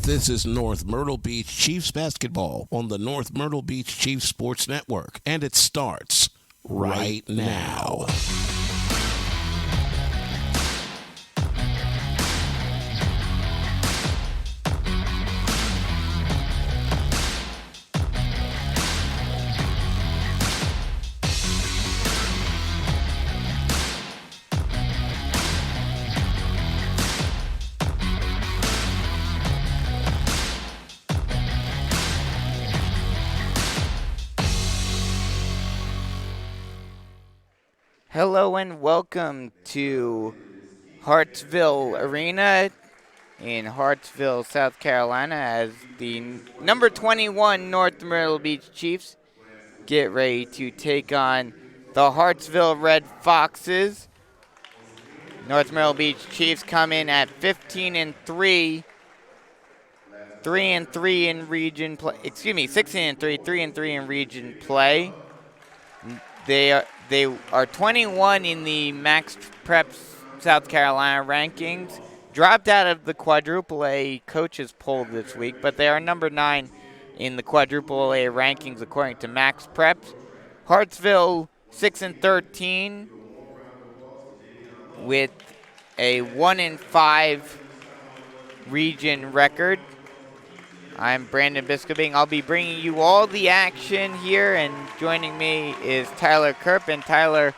This is North Myrtle Beach Chiefs basketball on the North Myrtle Beach Chiefs Sports Network, and it starts right now. Hello and welcome to Hartsville Arena in Hartsville, South Carolina, as the number 21 North Myrtle Beach Chiefs get ready to take on the Hartsville Red Foxes. North Myrtle Beach Chiefs come in at 15-3, 3-3 in region play. 16-3, 3-3 in region play. They are 21 in the Max Preps South Carolina rankings. Dropped out of the quadruple A coaches poll this week, but they are number 9 in the quadruple A rankings according to Max Preps. Hartsville 6-13 with a 1-5 region record. I'm Brandon Biscobing. I'll be bringing you all the action here, and joining me is Tyler Kerp. And Tyler,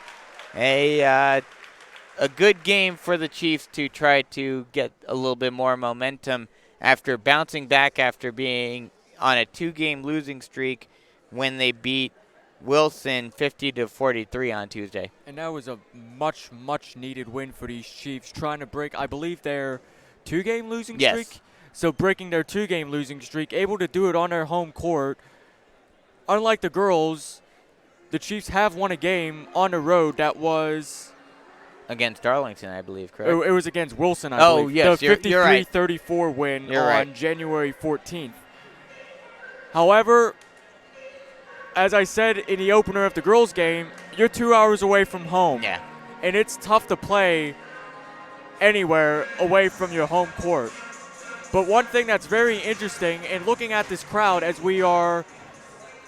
a good game for the Chiefs to try to get a little bit more momentum after bouncing back after being on a 2-game losing streak when they beat Wilson 50-43 on Tuesday. And that was a much needed win for these Chiefs, trying to break, I believe, their 2-game losing streak. So breaking their 2-game losing streak, able to do it on their home court. Unlike the girls, the Chiefs have won a game on the road that was against Arlington, I believe, correct? It was against Wilson, I believe. Oh, yes, the you're right. 53-34 win You're on right. January 14th. However, as I said in the opener of the girls' game, you're 2 hours away from home. Yeah. And it's tough to play anywhere away from your home court. But one thing that's very interesting in looking at this crowd, as we are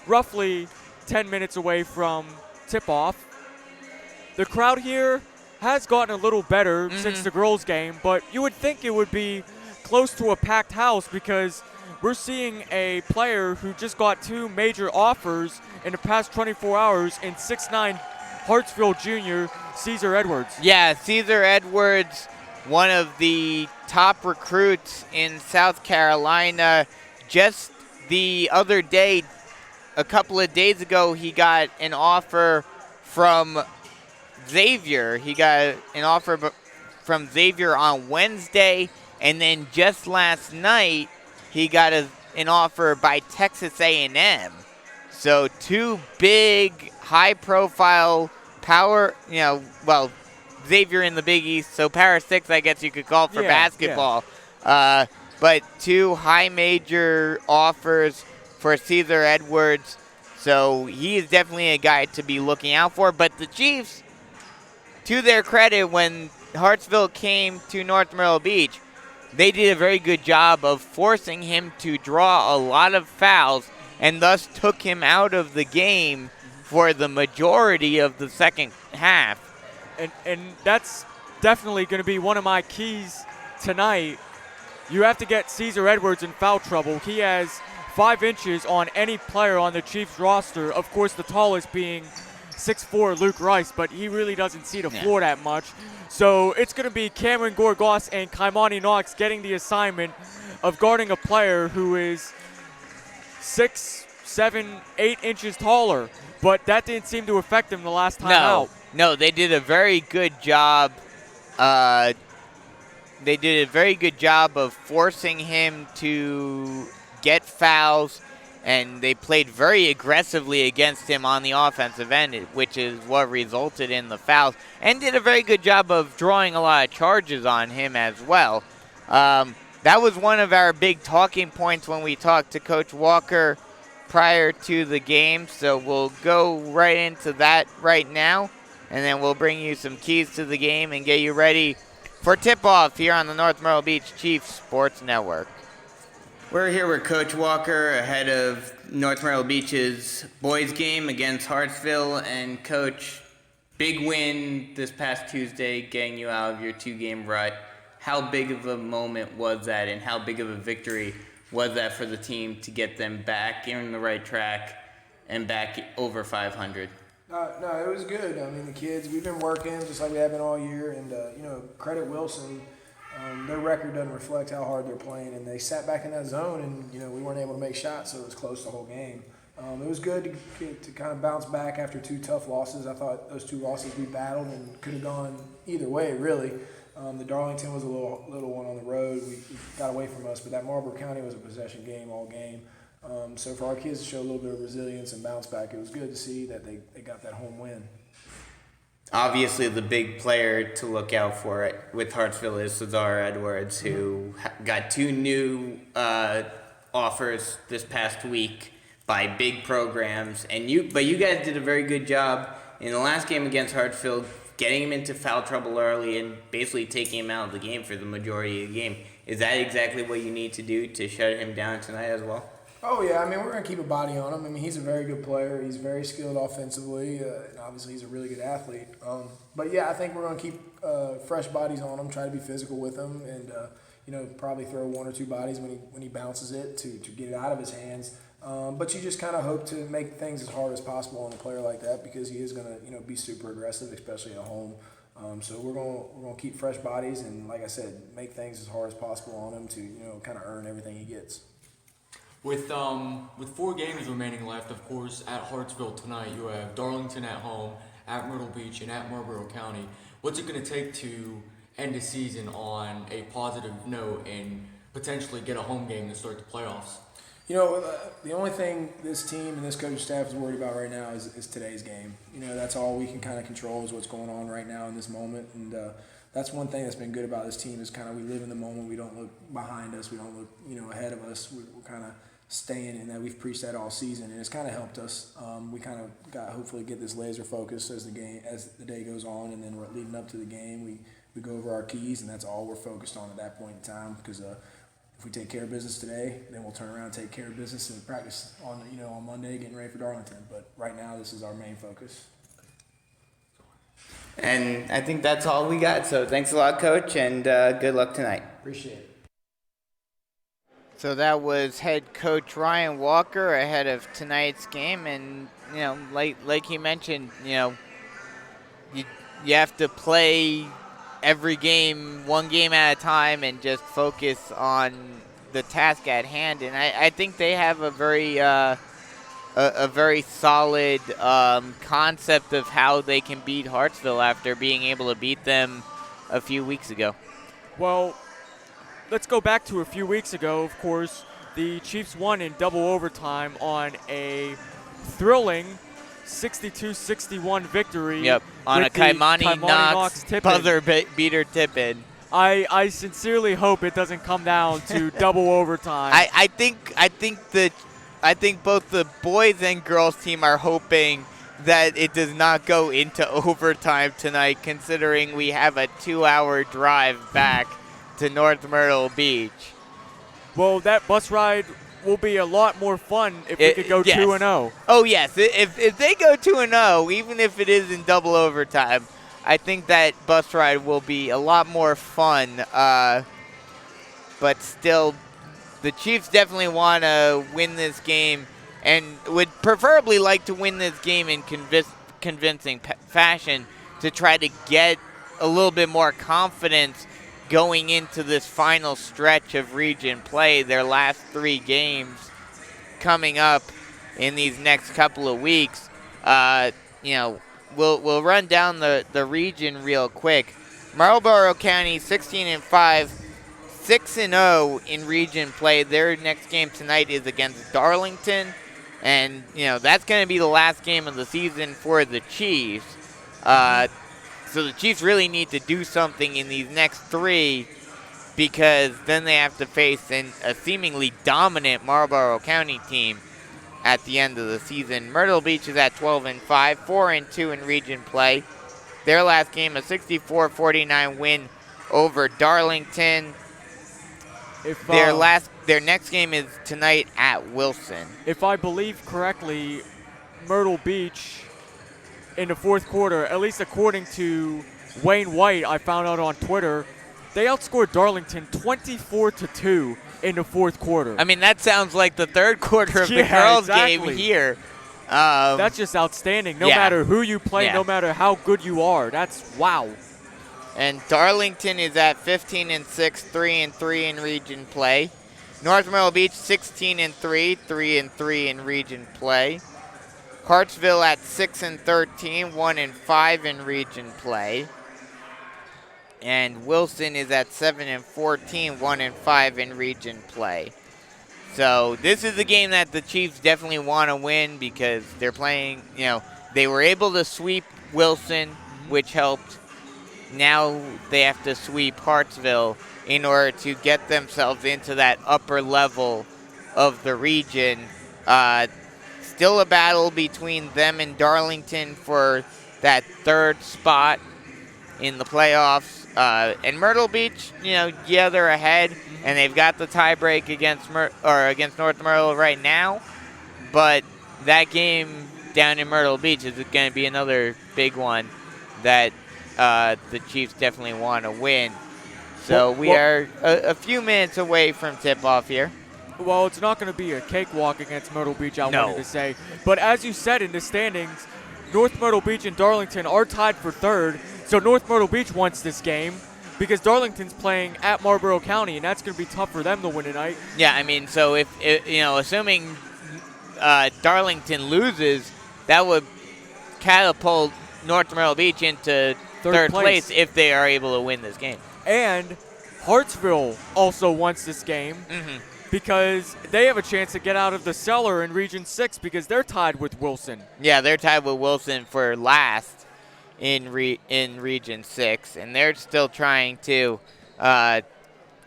roughly 10 minutes away from tip-off, the crowd here has gotten a little better since the girls' game, but you would think it would be close to a packed house because we're seeing a player who just got 2 major offers in the past 24 hours in 6'9" Hartsville Jr., Caesar Edwards. Yeah, Caesar Edwards, one of the top recruits in South Carolina. Just the other day, a couple of days ago, he got an offer from Xavier. He got an offer from Xavier on Wednesday, and then just last night, he got an offer by Texas A&M. So 2 big, high-profile power, Xavier in the Big East, so Power 6, I guess you could call for basketball. Yeah. But 2 high major offers for Caesar Edwards, so he is definitely a guy to be looking out for. But the Chiefs, to their credit, when Hartsville came to North Myrtle Beach, they did a very good job of forcing him to draw a lot of fouls and thus took him out of the game for the majority of the second half. And that's definitely going to be one of my keys tonight. You have to get Caesar Edwards in foul trouble. He has 5 inches on any player on the Chiefs roster. Of course, the tallest being 6'4" Luke Rice, but he really doesn't see the floor that much. So it's going to be Cameron Gorgos and Kaimani Knox getting the assignment of guarding a player who is 6, 7, 8 inches taller. But that didn't seem to affect him the last time out. No, they did a very good job. They did a very good job of forcing him to get fouls, and they played very aggressively against him on the offensive end, which is what resulted in the fouls, and did a very good job of drawing a lot of charges on him as well. That was one of our big talking points when we talked to Coach Walker prior to the game, so we'll go right into that right now, and then we'll bring you some keys to the game and get you ready for tip-off here on the North Myrtle Beach Chiefs Sports Network. We're here with Coach Walker ahead of North Myrtle Beach's boys game against Hartsville. And Coach, big win this past Tuesday, getting you out of your 2-game rut. How big of a moment was that, and how big of a victory was that for the team to get them back in the right track and back over 500? No, it was good. I mean, the kids, we've been working just like we have been all year, and credit Wilson. Their record doesn't reflect how hard they're playing, and they sat back in that zone, and we weren't able to make shots, so it was close the whole game. It was good to kind of bounce back after 2 tough losses. I thought those 2 losses we battled and could have gone either way, really. The Darlington was a little one on the road. We got away from us, but that Marlboro County was a possession game all game. So for our kids to show a little bit of resilience and bounce back, it was good to see that they got that home win. Obviously, the big player to look out for it with Hartsville is Cesar Edwards, who got 2 new offers this past week by big programs. But you guys did a very good job in the last game against Hartsville, getting him into foul trouble early and basically taking him out of the game for the majority of the game. Is that exactly what you need to do to shut him down tonight as well? Oh, yeah. I mean, we're going to keep a body on him. I mean, he's a very good player. He's very skilled offensively, and obviously he's a really good athlete. But, yeah, I think we're going to keep fresh bodies on him, try to be physical with him, and, probably throw 1 or 2 bodies when he bounces it to get it out of his hands. But you just kind of hope to make things as hard as possible on a player like that because he is going to, be super aggressive, especially at home. So we're going to keep fresh bodies and, like I said, make things as hard as possible on him to, kind of earn everything he gets. With 4 games remaining left, of course, at Hartsville tonight, you have Darlington at home, at Myrtle Beach, and at Marlboro County. What's it going to take to end the season on a positive note and potentially get a home game to start the playoffs? The only thing this team and this coaching staff is worried about right now is today's game. That's all we can kind of control is what's going on right now in this moment. And that's one thing that's been good about this team is kind of we live in the moment. We don't look behind us. We don't look, ahead of us. We're kind of staying in that. We've preached that all season, and it's kind of helped us. We kind of got hopefully get this laser focus as the day goes on, and then we're leading up to the game. We go over our keys, and that's all we're focused on at that point in time because if we take care of business today, then we'll turn around and take care of business and practice on Monday, getting ready for Darlington. But right now, this is our main focus. And I think that's all we got. So thanks a lot, Coach, and good luck tonight. Appreciate it. So that was head coach Ryan Walker ahead of tonight's game, and like he mentioned, you have to play every game, 1 game at a time, and just focus on the task at hand. And I think they have a very solid concept of how they can beat Hartsville after being able to beat them a few weeks ago. Well, let's go back to a few weeks ago. Of course, the Chiefs won in double overtime on a thrilling 62-61 victory. Yep, on a Kaimani Knox buzzer beater tip-in. I sincerely hope it doesn't come down to double overtime. I think both the boys and girls team are hoping that it does not go into overtime tonight, considering we have a 2-hour drive back to North Myrtle Beach. Well, that bus ride will be a lot more fun if we could go 2-0. Oh, yes. If they go 2-0, even if it is in double overtime, I think that bus ride will be a lot more fun. But still, the Chiefs definitely want to win this game and would preferably like to win this game in convincing fashion to try to get a little bit more confidence going into this final stretch of region play, their last 3 games coming up in these next couple of weeks. We'll run down the region real quick. Marlboro County 16-5, 6-0 in region play. Their next game tonight is against Darlington, and that's going to be the last game of the season for the Chiefs. So the Chiefs really need to do something in these next 3 because then they have to face a seemingly dominant Marlboro County team at the end of the season. Myrtle Beach is at 12-5, 4-2 in region play. Their last game, a 64-49 win over Darlington. Their last their next game is tonight at Wilson. If I believe correctly, Myrtle Beach in the fourth quarter, at least according to Wayne White, I found out on Twitter, they outscored Darlington 24-2 in the fourth quarter. I mean, that sounds like the third quarter of the Yeah, girls' exactly. game here. That's just outstanding. No yeah. matter who you play, Yeah. no matter how good you are. That's wow. And Darlington is at 15-6, 3-3 in region play. North Myrtle Beach 16-3, 3-3 in region play. Hartsville at 6-13, 1-5 in region play. And Wilson is at 7-14, 1-5 in region play. So this is a game that the Chiefs definitely want to win because they're playing, they were able to sweep Wilson, which helped. Now they have to sweep Hartsville in order to get themselves into that upper level of the region. Still a battle between them and Darlington for that third spot in the playoffs. And Myrtle Beach, they're ahead, and they've got the tiebreak against North Myrtle right now. But that game down in Myrtle Beach is going to be another big one that the Chiefs definitely want to win. So we are a few minutes away from tip-off here. Well, it's not going to be a cakewalk against Myrtle Beach, I No. wanted to say. But as you said in the standings, North Myrtle Beach and Darlington are tied for third. So North Myrtle Beach wants this game because Darlington's playing at Marlboro County, and that's going to be tough for them to win tonight. Yeah, I mean, so if assuming Darlington loses, that would catapult North Myrtle Beach into third place if they are able to win this game. And Hartsville also wants this game because they have a chance to get out of the cellar in Region 6 because they're tied with Wilson. Yeah, they're tied with Wilson for last in Region 6, and they're still trying to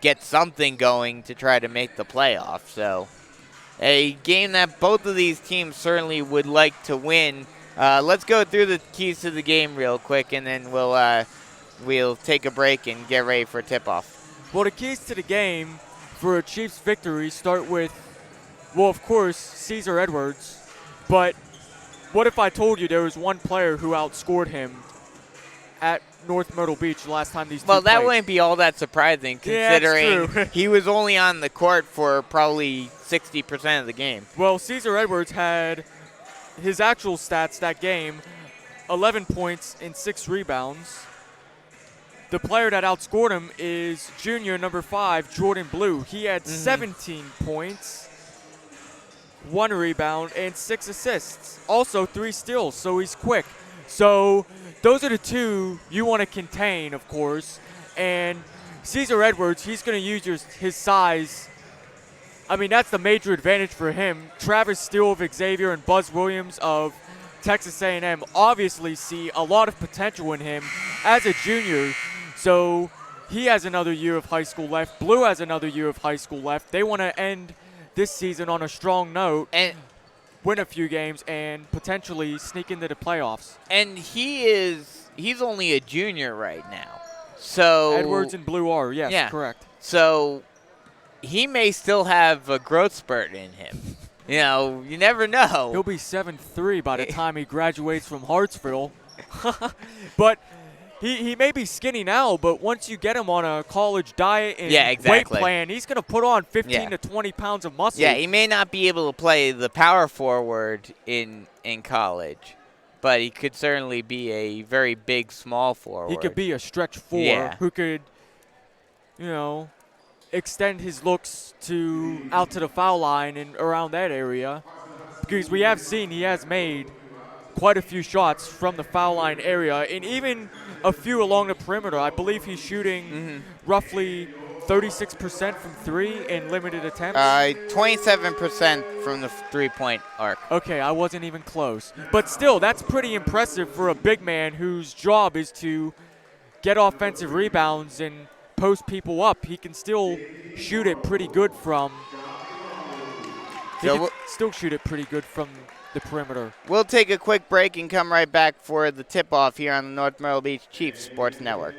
get something going to try to make the playoffs. So a game that both of these teams certainly would like to win. Let's go through the keys to the game real quick, and then we'll take a break and get ready for tip-off. Well, the keys to the game for a Chiefs victory start with, well, of course, Cesar Edwards. But what if I told you there was one player who outscored him at North Myrtle Beach last time these two Well, that played? wouldn't be all that surprising considering true. he was only on the court for probably 60% of the game. Well, Cesar Edwards had his actual stats that game, 11 points and 6 rebounds. The player that outscored him is junior number 5, Jordan Blue. He had 17 points, 1 rebound, and 6 assists. Also 3 steals, so he's quick. So those are the two you want to contain, of course. And Cesar Edwards, he's going to use his size. I mean, that's the major advantage for him. Travis Steele of Xavier and Buzz Williams of Texas A&M obviously see a lot of potential in him as a junior. So he has another year of high school left. Blue has another year of high school left. They want to end this season on a strong note and win a few games and potentially sneak into the playoffs. And he's only a junior right now. So Edwards and Blue are, yes, yeah. correct. So he may still have a growth spurt in him. You never know. He'll be 7'3" by the time he graduates from Hartsville. But he may be skinny now, but once you get him on a college diet and weight plan, he's going to put on 15 to 20 pounds of muscle. Yeah, he may not be able to play the power forward in college, but he could certainly be a very big small forward. He could be a stretch 4 who could, extend his looks to out to the foul line and around that area, because we have seen he has made quite a few shots from the foul line area and even a few along the perimeter. I believe he's shooting roughly 36% from 3 in limited attempts. 27% from the three-point arc. Okay, I wasn't even close. But still, that's pretty impressive for a big man whose job is to get offensive rebounds and post people up. He can still shoot it pretty good from the perimeter. We'll take a quick break and come right back for the tip-off here on the North Myrtle Beach Chiefs Sports Network.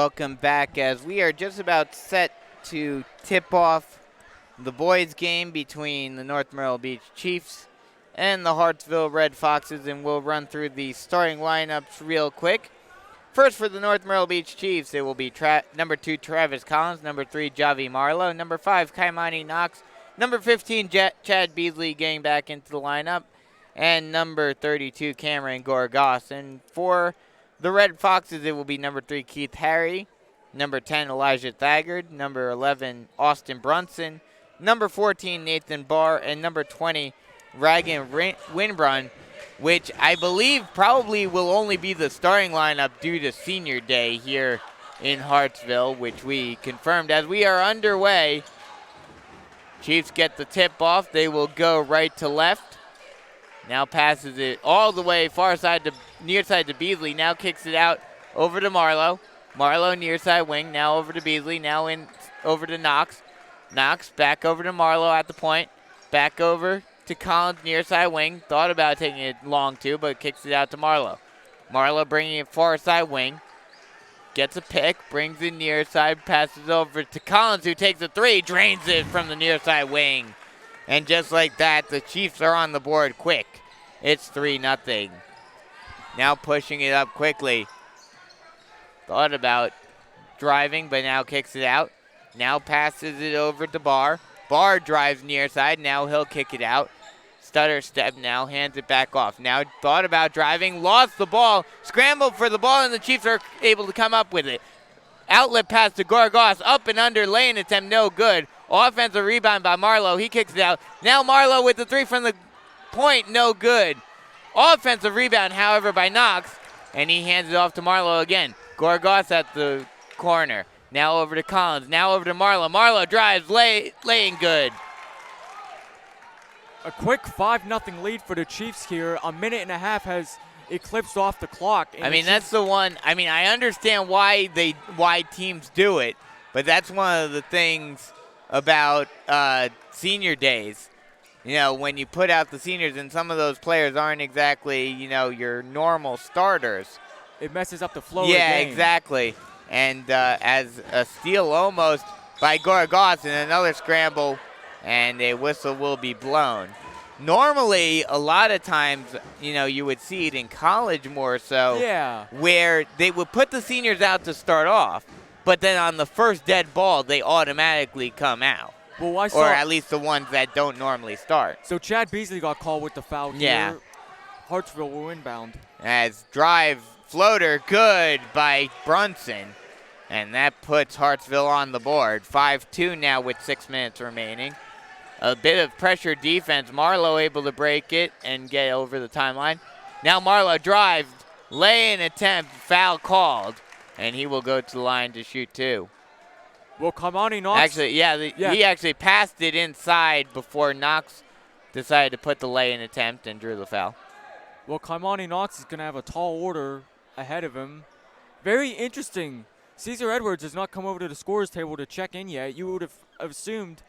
welcome back as we are just about set to tip off the boys game between the North Myrtle Beach Chiefs and the Hartsville Red Foxes, and we'll run through the starting lineups real quick. First for the North Myrtle Beach Chiefs, it will be number 2 Travis Collins, number 3 Javi Marlowe, number 5 Kaimani Knox, number 15 Chad Beasley getting back into the lineup, and number 32 Cameron Gorgas. And for the Red Foxes, it will be number 3 Keith Harry, number 10 Elijah Thagard, number 11 Austin Brunson, number 14 Nathan Barr, and number 20 Ragan Winbrun, which I believe probably will only be the starting lineup due to senior day here in Hartsville, which we confirmed as we are underway. Chiefs get the tip off. They will go right to left. Now passes it all the way near side to Beasley. Now kicks it out over to Marlowe. Marlowe near side wing. Now over to Beasley. Now over to Knox. Knox back over to Marlowe at the point. Back over to Collins near side wing. Thought about taking it long too, but kicks it out to Marlowe. Marlowe bringing it far side wing. Gets a pick, brings it near side, passes over to Collins, who takes a 3, drains it from the near side wing. And just like that, the Chiefs are on the board quick. It's 3-0. Now pushing it up quickly. Thought about driving, but now kicks it out. Now passes it over to Barr. Barr drives near side. Now he'll kick it out. Stutter step now, hands it back off. Now thought about driving, lost the ball, scrambled for the ball, and the Chiefs are able to come up with it. Outlet pass to Gorgas, up and under, laying attempt, no good. Offensive rebound by Marlowe, he kicks it out. Now Marlowe with the 3 from the point, no good. Offensive rebound, however, by Knox, and he hands it off to Marlowe again. Gorgas at the corner. Now over to Collins, now over to Marlowe. Marlowe drives, laying good. A quick 5-0 lead for the Chiefs here. A minute and a half has eclipsed off the clock. I mean, that's the one. I mean, I understand why teams do it, but that's one of the things about senior days. You know, when you put out the seniors and some of those players aren't exactly, your normal starters. It messes up the flow of the game. Yeah, exactly. And as a steal almost by Gorgas and another scramble, and a whistle will be blown. Normally, a lot of times, you would see it in college more so, where they would put the seniors out to start off, but then on the first dead ball, they automatically come out. Well, or at least the ones that don't normally start. So Chad Beasley got called with the foul here. Hartsville will inbound. As drive floater, good by Brunson. And that puts Hartsville on the board. 5-2 now with 6 minutes remaining. A bit of pressure defense. Marlowe able to break it and get over the timeline. Now Marlowe drives, lay-in attempt, foul called, and he will go to the line to shoot 2. Well, Kaimani Knox. Actually, he actually passed it inside before Knox decided to put the lay-in attempt and drew the foul. Well, Kaimani Knox is going to have a tall order ahead of him. Very interesting. Cesar Edwards has not come over to the scorer's table to check in yet. You would have assumed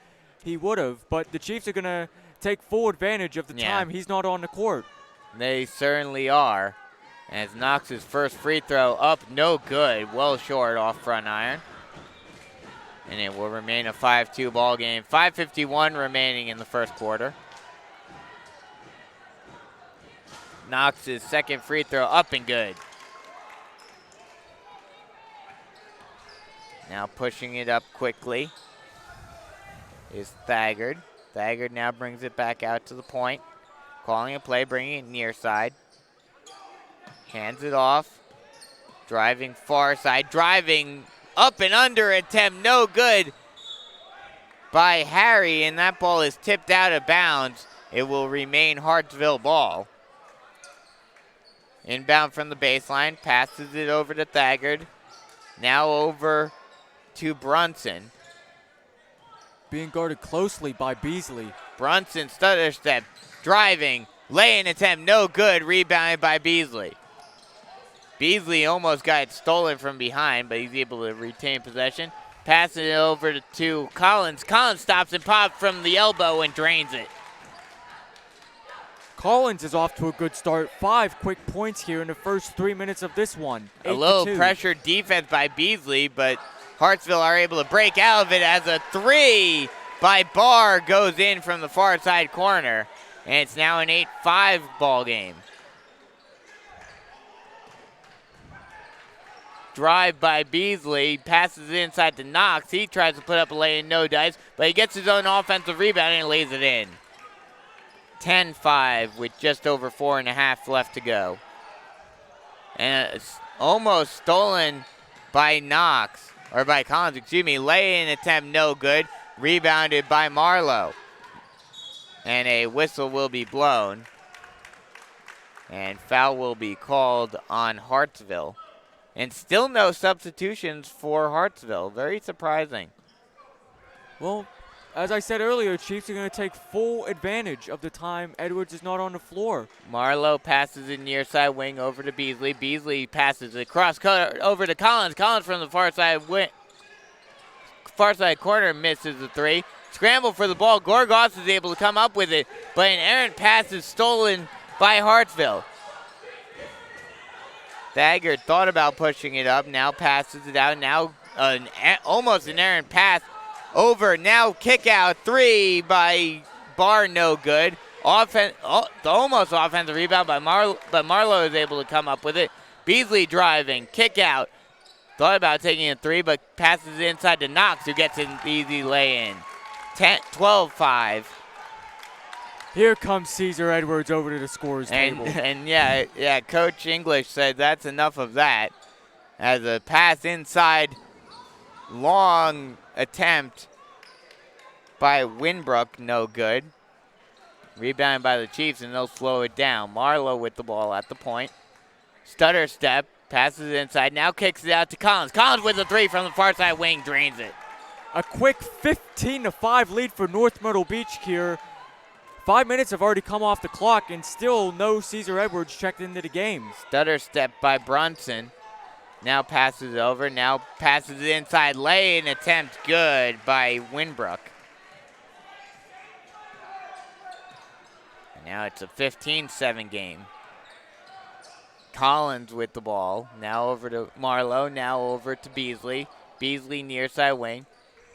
he would have, but the Chiefs are going to take full advantage of the time he's not on the court. They certainly are. As Knox's first free throw up, no good, well short off front iron. And it will remain a 5-2 ball game. 5:51 remaining in the first quarter. Knox's second free throw up and good. Now pushing it up quickly is Thagard. Thagard now brings it back out to the point. Calling a play, bringing it near side. Hands it off. Driving far side. Driving up and under attempt. No good by Harry, and that ball is tipped out of bounds. It will remain Hartsville ball. Inbound from the baseline. Passes it over to Thagard. Now over to Brunson. Being guarded closely by Beasley. Brunson stutter step, driving, lay-in attempt, no good, rebounded by Beasley. Beasley almost got stolen from behind, but he's able to retain possession. Passing it over to Collins. Collins stops and pops from the elbow and drains it. Collins is off to a good start. 5 quick points here in the first 3 minutes of this one. A little pressure defense by Beasley, but Hartsville are able to break out of it as a 3 by Barr goes in from the far side corner. And it's now an 8-5 ball game. Drive by Beasley, passes it inside to Knox. He tries to put up a lay-in, no dice, but he gets his own offensive rebound and lays it in. 10-5 with just over 4.5 left to go. And it's almost stolen by Knox, or by Collins, excuse me. Lay-in attempt no good. Rebounded by Marlowe. And a whistle will be blown. And foul will be called on Hartsville. And still no substitutions for Hartsville. Very surprising. Well, as I said earlier, Chiefs are going to take full advantage of the time Edwards is not on the floor. Marlowe passes it near side wing over to Beasley. Beasley passes it across over to Collins. Collins from the far side corner misses the 3. Scramble for the ball. Gorgos is able to come up with it, but an errant pass is stolen by Hartsville. Thagard thought about pushing it up, now passes it out. Now almost an errant pass over. Now kick out 3 by Barr, no good. Almost offensive rebound by Marlowe, but Marlowe is able to come up with it. Beasley driving, kick out. Thought about taking a 3, but passes it inside to Knox, who gets an easy lay-in. 12-5. Here comes Caesar Edwards over to the scorer's table. And yeah, Coach English said that's enough of that. As a pass inside, long attempt by Winbrook, no good. Rebounded by the Chiefs, and they'll slow it down. Marlowe with the ball at the point. Stutter step, passes it inside, now kicks it out to Collins. Collins with a 3 from the far side wing, drains it. A quick 15-5 lead for North Myrtle Beach here. 5 minutes have already come off the clock, and still no Caesar Edwards checked into the game. Stutter step by Brunson. Now passes it over. Now passes it inside. Lay-in attempt good by Winbrook. And now it's a 15-7 game. Collins with the ball. Now over to Marlowe. Now over to Beasley. Beasley near side wing.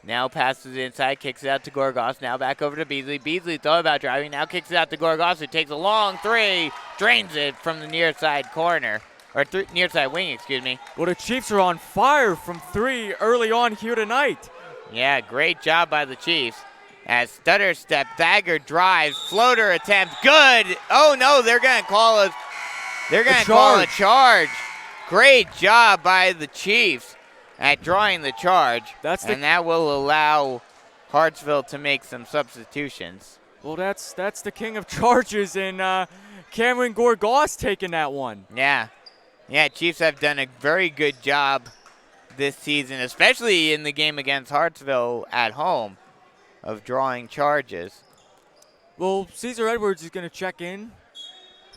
Now passes it inside, kicks it out to Gorgos. Now back over to Beasley. Beasley thought about driving. Now kicks it out to Gorgos, who takes a long 3, drains it from the near side corner. Or near side wing, excuse me. Well, the Chiefs are on fire from 3 early on here tonight. Yeah, great job by the Chiefs. As stutter step, Thagard drives, floater attempt, good. Oh no, they're going to call a charge. Great job by the Chiefs at drawing the charge, and that will allow Hartsville to make some substitutions. Well, that's the king of charges, and Cameron Gorgos taking that one. Yeah, Chiefs have done a very good job this season, especially in the game against Hartsville at home, of drawing charges. Well, Caesar Edwards is going to check in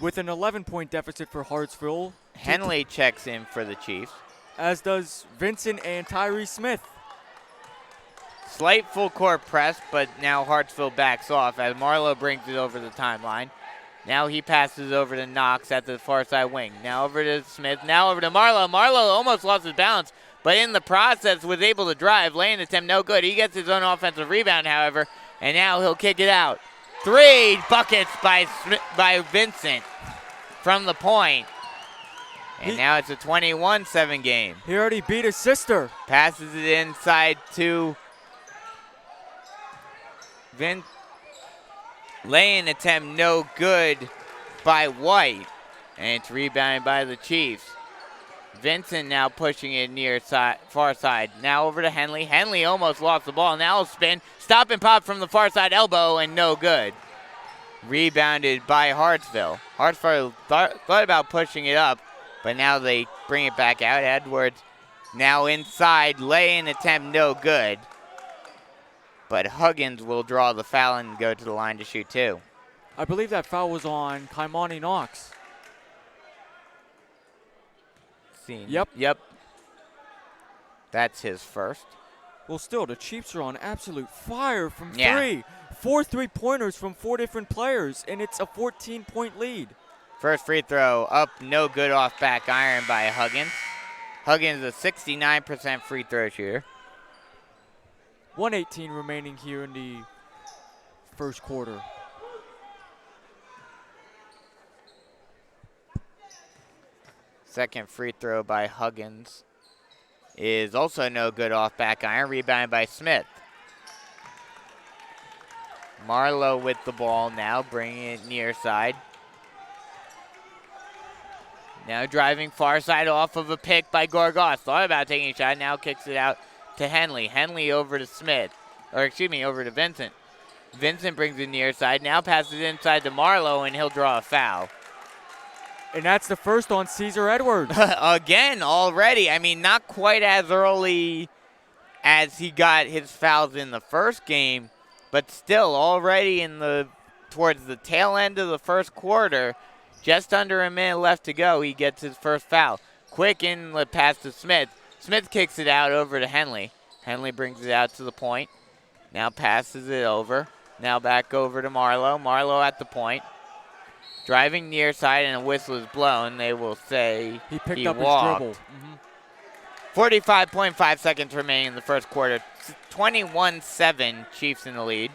with an 11-point deficit for Hartsville. Henley checks in for the Chiefs. As does Vincent and Tyree Smith. Slight full court press, but now Hartsville backs off as Marlowe brings it over the timeline. Now he passes over to Knox at the far side wing. Now over to Smith. Now over to Marlowe. Marlowe almost lost his balance, but in the process was able to drive. Lay-in attempt no good. He gets his own offensive rebound, however, and now he'll kick it out. 3 buckets by Vincent from the point. And now it's a 21-7 game. He already beat his sister. Passes it inside to Vince. Lay-in attempt no good by White. And it's rebounded by the Chiefs. Vincent now pushing it near far side. Now over to Henley. Henley almost lost the ball. Now he'll spin. Stop and pop from the far side elbow and no good. Rebounded by Hartsville. Hartsville thought about pushing it up, but now they bring it back out. Edwards now inside. Lay-in attempt no good. But Huggins will draw the foul and go to the line to shoot 2. I believe that foul was on Kaimani Knox. Yep. That's his first. Well, still, the Chiefs are on absolute fire from 3. 4 3-pointers from 4 different players, and it's a 14-point lead. First free throw up, no good off back iron by Huggins. Huggins is a 69% free throw shooter. 1:18 remaining here in the first quarter. Second free throw by Huggins is also no good off back iron. Rebounded by Smith. Marlowe with the ball now, bringing it near side. Now driving far side off of a pick by Gorgas. Thought about taking a shot, now kicks it out to Henley. Henley over to Smith, or excuse me, over to Vincent. Vincent brings it near side, now passes inside to Marlowe, and he'll draw a foul. And that's the first on Caesar Edwards. Again, already. I mean, not quite as early as he got his fouls in the first game, but still already towards the tail end of the first quarter, just under a minute left to go, he gets his first foul. Quick inlet pass to Smith. Smith kicks it out over to Henley. Henley brings it out to the point. Now passes it over. Now back over to Marlowe. Marlowe at the point. Driving near side and a whistle is blown. They will say he picked up walked. his dribble. 45.5 seconds remaining in the first quarter. 21-7, Chiefs in the lead.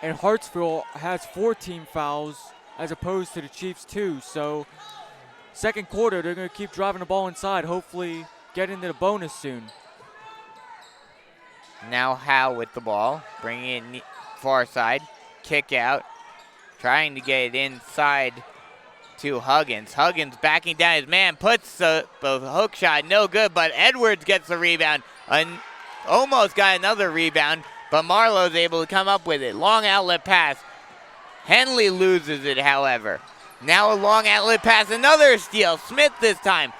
And Hartsville has 14 fouls as opposed to the Chiefs 2. So second quarter, they're going to keep driving the ball inside, hopefully get into the bonus soon. Now Howe with the ball, bringing it far side. Kick out. Trying to get it inside to Huggins. Huggins backing down his man, puts the hook shot, no good, but Edwards gets the rebound. Almost got another rebound, but Marlowe's able to come up with it. Long outlet pass. Henley loses it, however. Now a long outlet pass, another steal. Smith this time.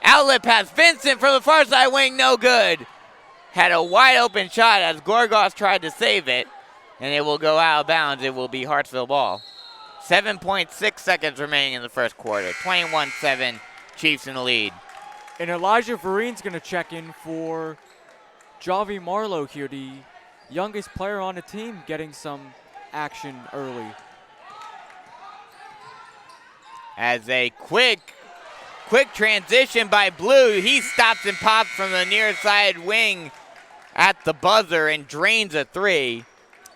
Outlet pass, Vincent from the far side wing, no good. Had a wide open shot as Gorgas tried to save it, and it will go out of bounds. It will be Hartsville ball. 7.6 seconds remaining in the first quarter. 21-7, Chiefs in the lead. And Elijah Verine's going to check in for Javi Marlowe here, the youngest player on the team, getting some action early. As a quick transition by Blue. He stops and pops from the near side wing at the buzzer and drains a three.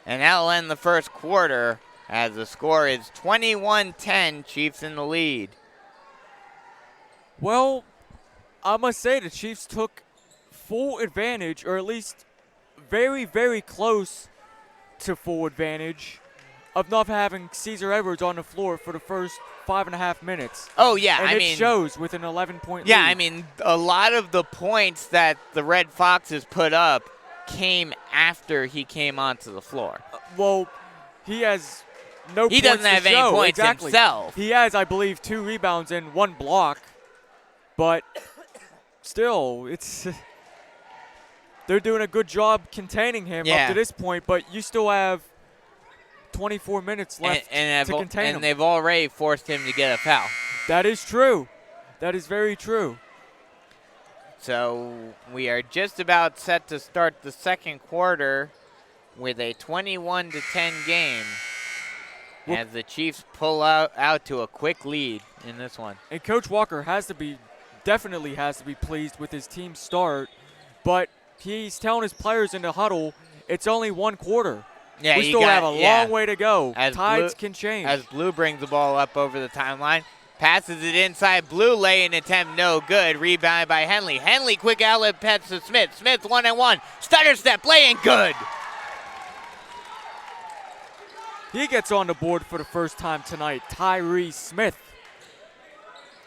And that'll end the first quarter as the score is 21-10, Chiefs in the lead. Well, I must say the Chiefs took full advantage, or at least very, very close to full advantage of not having Caesar Edwards on the floor for the first 5.5 minutes. Oh, yeah. And it shows with an 11-point lead. Yeah, I mean, a lot of the points that the Red Foxes put up came after he came onto the floor. Well, he has no points. He doesn't have any points himself. He has, I believe, 2 rebounds and 1 block. But still, they're doing a good job containing him up to this point, but you still have 24 minutes left to contain him. And they've already forced him to get a foul. That is true. That is very true. So we are just about set to start the second quarter with a 21-10 game as the Chiefs pull out to a quick lead in this one. And Coach Walker definitely has to be pleased with his team's start, but he's telling his players in the huddle, it's only one quarter. Yeah, we still have a long way to go. As Tides can change. As Blue brings the ball up over the timeline, passes it inside. Blue lay-in attempt, no good. Rebounded by Henley. Henley, quick outlet pass to Smith. Smith 1-on-1. Stutter step, lay-in, good. He gets on the board for the first time tonight. Tyree Smith.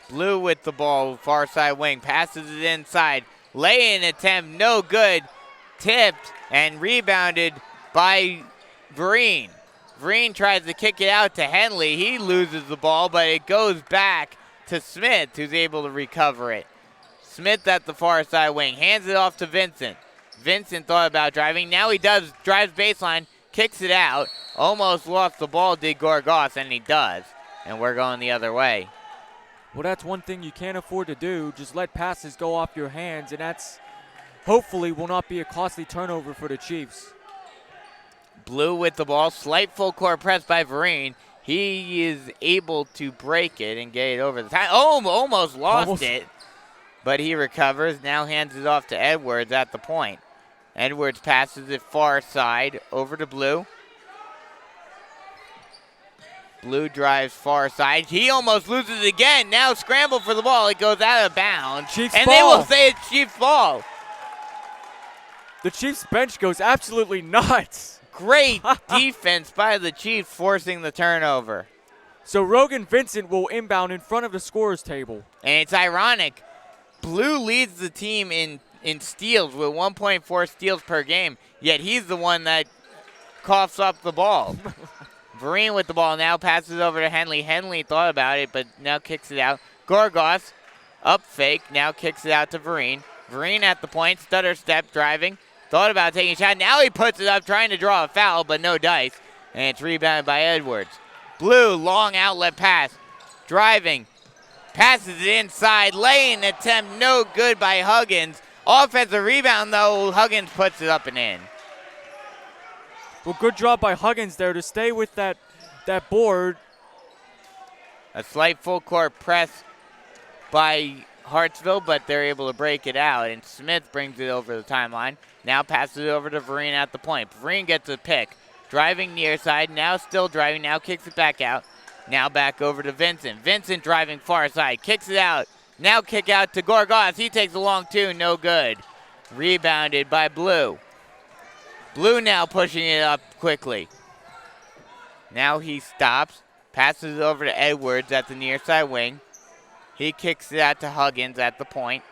Blue with the ball, far side wing. Passes it inside. Lay-in attempt, no good. Tipped and rebounded by Vereen. Vereen tries to kick it out to Henley. He loses the ball, but it goes back to Smith, who's able to recover it. Smith at the far side wing. Hands it off to Vincent. Vincent thought about driving. Now he does. Drives baseline. Kicks it out. Almost lost the ball, did Gorgas, and he does. And we're going the other way. Well, that's one thing you can't afford to do. Just let passes go off your hands, and that's hopefully will not be a costly turnover for the Chiefs. Blue with the ball. Slight full court press by Vereen. He is able to break it and get it over the time. Oh, almost lost it. But he recovers. Now hands it off to Edwards at the point. Edwards passes it far side over to Blue. Blue drives far side. He almost loses it again. Now scramble for the ball. It goes out of bounds. Chiefs and ball. they will say it's Chiefs ball. The Chiefs bench goes absolutely nuts. Great defense by the Chiefs forcing the turnover. So Rogan Vincent will inbound in front of the scorer's table. And it's ironic. Blue leads the team in steals with 1.4 steals per game, yet he's the one that coughs up the ball. Vereen with the ball now passes over to Henley. Henley thought about it, but now kicks it out. Gorgos up fake, now kicks it out to Vereen. Vereen at the point, stutter step, driving. Thought about taking a shot. Now he puts it up, trying to draw a foul, but no dice. And it's rebounded by Edwards. Blue, long outlet pass. Driving. Passes it inside. Laying attempt, no good by Huggins. Offensive rebound, though. Huggins puts it up and in. Well, good job by Huggins there to stay with that board. A slight full court press by Hartsville, but they're able to break it out. And Smith brings it over the timeline. Now passes it over to Vereen at the point. Vereen gets a pick. Driving near side. Now still driving. Now kicks it back out. Now back over to Vincent. Vincent driving far side. Kicks it out. Now kick out to Gorgos. He takes a long two. No good. Rebounded by Blue. Blue now pushing it up quickly. Now he stops. Passes it over to Edwards at the near side wing. He kicks it out to Huggins at the point.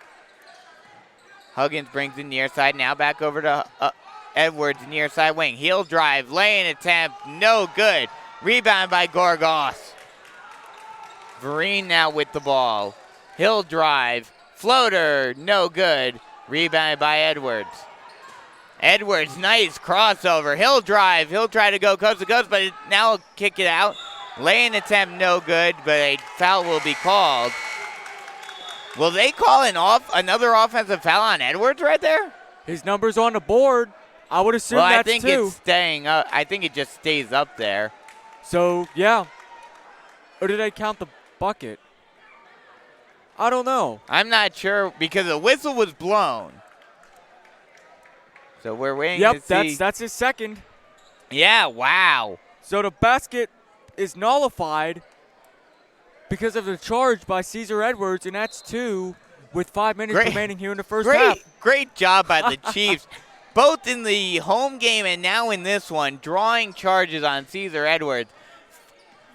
Huggins brings it near side. Now back over to Edwards near side wing. He'll drive. Laying attempt. No good. Rebound by Gorgos. Vereen now with the ball. He'll drive. Floater. No good. Rebounded by Edwards. Edwards, nice crossover. He'll drive. He'll try to go coast to coast, but now he'll kick it out. Laying attempt, no good, but a foul will be called. Will they call another offensive foul on Edwards right there? His number's on the board. I would assume well, that's I think two. it's staying up. I think it just stays up there. So, yeah. Or did they count the bucket? I don't know. I'm not sure because the whistle was blown. So we're waiting to see. Yep, that's his second. Yeah, wow. So the basket is nullified because of the charge by Cesar Edwards, and that's two with 5 minutes remaining here in the first half. Great job by the Chiefs, both in the home game and now in this one, drawing charges on Cesar Edwards,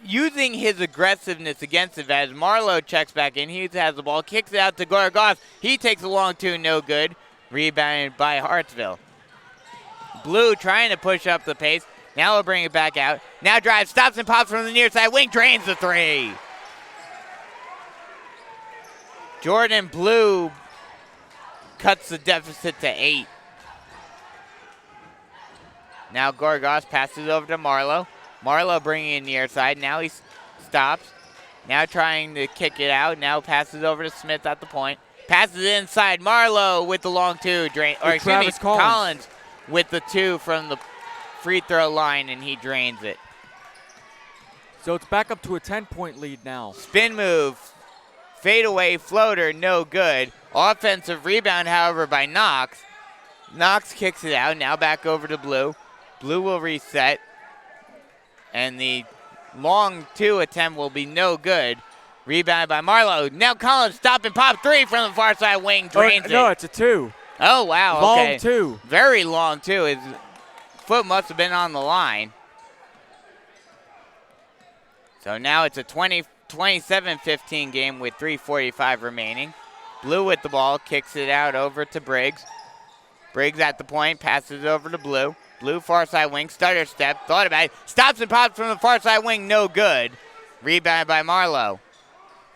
using his aggressiveness against it as Marlowe checks back in. He has the ball, kicks it out to Gorgos. He takes a long two, no good. Rebounded by Hartsville. Blue trying to push up the pace. Now we'll bring it back out. Now drives, stops and pops from the near side wing, drains the three. Jordan Blue cuts the deficit to 8. Now Gorgos passes over to Marlowe. Marlowe bringing in near side. Now he stops. Now trying to kick it out. Now passes over to Smith at the point. Passes it inside. Marlowe with the long two. Collins with the two from the free throw line, and he drains it. So it's back up to a 10-point lead now. Spin move. Fadeaway floater, no good. Offensive rebound, however, by Knox. Knox kicks it out. Now back over to Blue. Blue will reset. And the long two attempt will be no good. Rebound by Marlowe. Now Collins stop and pop three from the far side wing. Drains it. No, it's a two. Oh, wow. Long okay. two. Very long two. His foot must have been on the line. So now it's a 27-15 game with 3:45 remaining. Blue with the ball. Kicks it out over to Briggs. Briggs at the point. Passes it over to Blue. Blue far side wing. Stutter step. Thought about it. Stops and pops from the far side wing. No good. Rebound by Marlowe.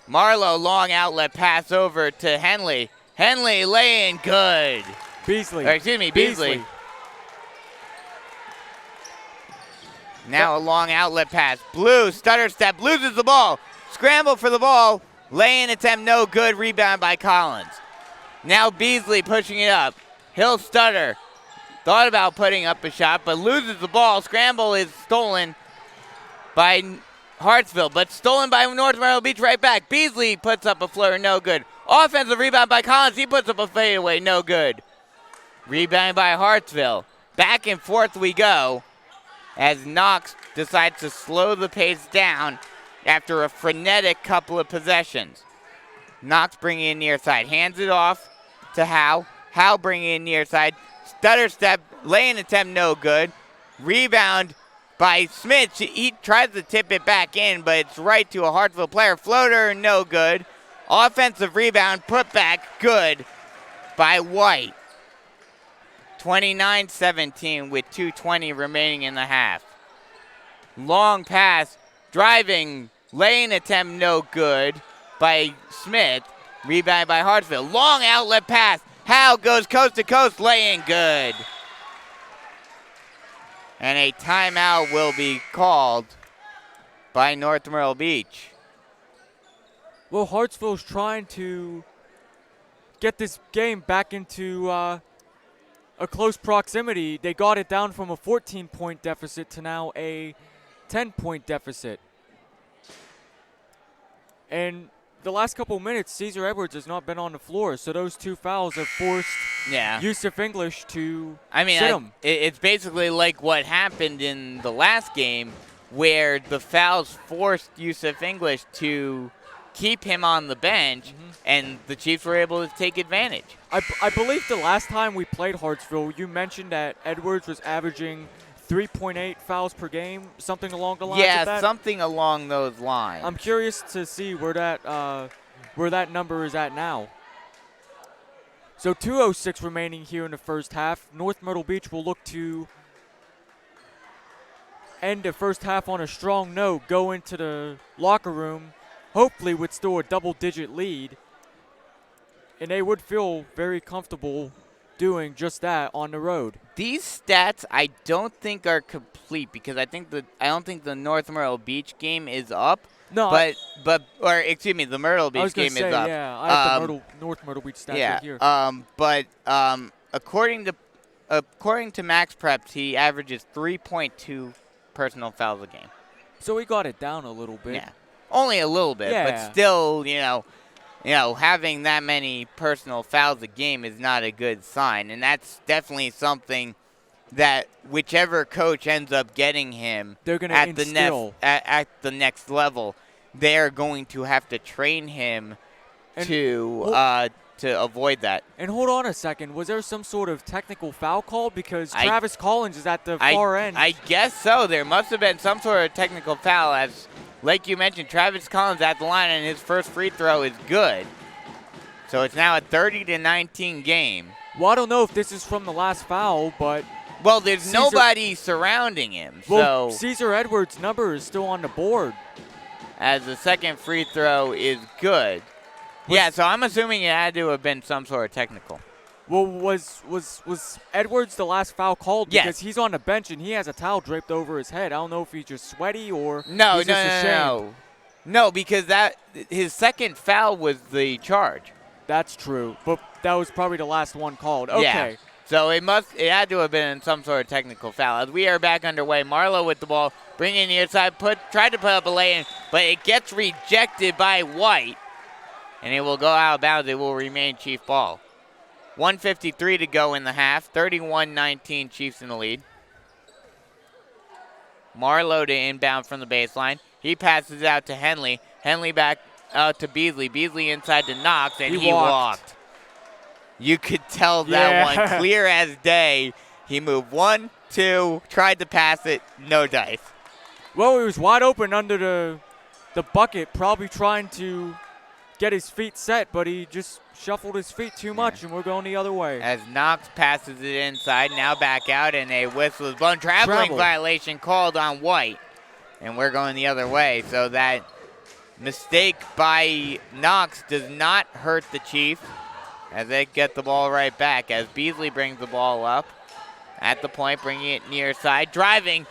Marlowe long outlet pass over to Henley. Henley laying good. Beasley. Beasley. Now a long outlet pass. Blue stutter step. Loses the ball. Scramble for the ball. Laying attempt no good. Rebound by Collins. Now Beasley pushing it up. He'll stutter. thought about putting up a shot, but loses the ball. Scramble is stolen by Hartsville, but stolen by North Myrtle Beach right back. Beasley puts up a floater, no good. Offensive rebound by Collins. He puts up a fadeaway, no good. Rebound by Hartsville. Back and forth we go as Knox decides to slow the pace down after a frenetic couple of possessions. Knox bringing in near side. Hands it off to Howe. Howe bringing in near side. Stutter step. Lay-in attempt, no good. Rebound by Smith. He tries to tip it back in, but it's right to a Hartsville player. Floater, no good. Offensive rebound, put back, good by White. 29-17 with 2:20 remaining in the half. Long pass, driving, lane attempt, no good by Smith. Rebound by Hartsville. Long outlet pass. Howe goes coast to coast, laying good. And a timeout will be called by North Myrtle Beach. Well, Hartsville's trying to get this game back into a close proximity. They got it down from a 14-point deficit to now a 10-point deficit. And the last couple of minutes, Caesar Edwards has not been on the floor, so those two fouls have forced Yusuf English to sit him. It's basically like what happened in the last game where the fouls forced Yusuf English to keep him on the bench, and the Chiefs were able to take advantage. I believe the last time we played Hartsville, you mentioned that Edwards was averaging 3.8 fouls per game, something along the lines of that? Yeah, something along those lines. I'm curious to see where that number is at now. So 2:06 remaining here in the first half. North Myrtle Beach will look to end the first half on a strong note, go into the locker room, hopefully with still a double-digit lead. And they would feel very comfortable doing just that on the road. These stats I don't think are complete because I don't think the North Myrtle Beach game is up. No, the Myrtle Beach game is up. Yeah, I have the North Myrtle Beach stats right here. According to Max Preps, he averages 3.2 personal fouls a game. So he got it down a little bit. Yeah, only a little bit, but still, having that many personal fouls a game is not a good sign, and that's definitely something that whichever coach ends up getting him they're going to instill at the next level, they're going to have to train him to avoid that. And hold on a second, was there some sort of technical foul call? Because Travis Collins is at the far end. I guess so. There must have been some sort of technical foul, as like you mentioned, Travis Collins at the line, and his first free throw is good. So it's now a 30-19 game. Well, I don't know if this is from the last foul, but well, there's nobody surrounding him. Well, so Caesar Edwards' number is still on the board. As the second free throw is good. So I'm assuming it had to have been some sort of technical. Well, was Edwards the last foul called? Yes. Because he's on the bench and he has a towel draped over his head. I don't know if he's just sweaty or No, because his second foul was the charge. That's true, but that was probably the last one called. Okay. Yeah. So it had to have been some sort of technical foul. As we are back underway, Marlowe with the ball, bringing the inside, tried to put up a lay-in, but it gets rejected by White, and it will go out of bounds. It will remain Chief ball. 1:53 to go in the half. 31-19 Chiefs in the lead. Marlowe to inbound from the baseline. He passes it out to Henley. Henley back out to Beasley. Beasley inside to Knox, and he walked. You could tell that one clear as day. He moved 1, 2, tried to pass it, no dice. Well, he was wide open under the bucket, probably trying to get his feet set, but he just shuffled his feet too much, and we're going the other way. As Knox passes it inside, now back out, and a whistle is blown. Traveling violation called on White, and we're going the other way. So that mistake by Knox does not hurt the Chiefs as they get the ball right back. As Beasley brings the ball up at the point, bringing it near side. Driving,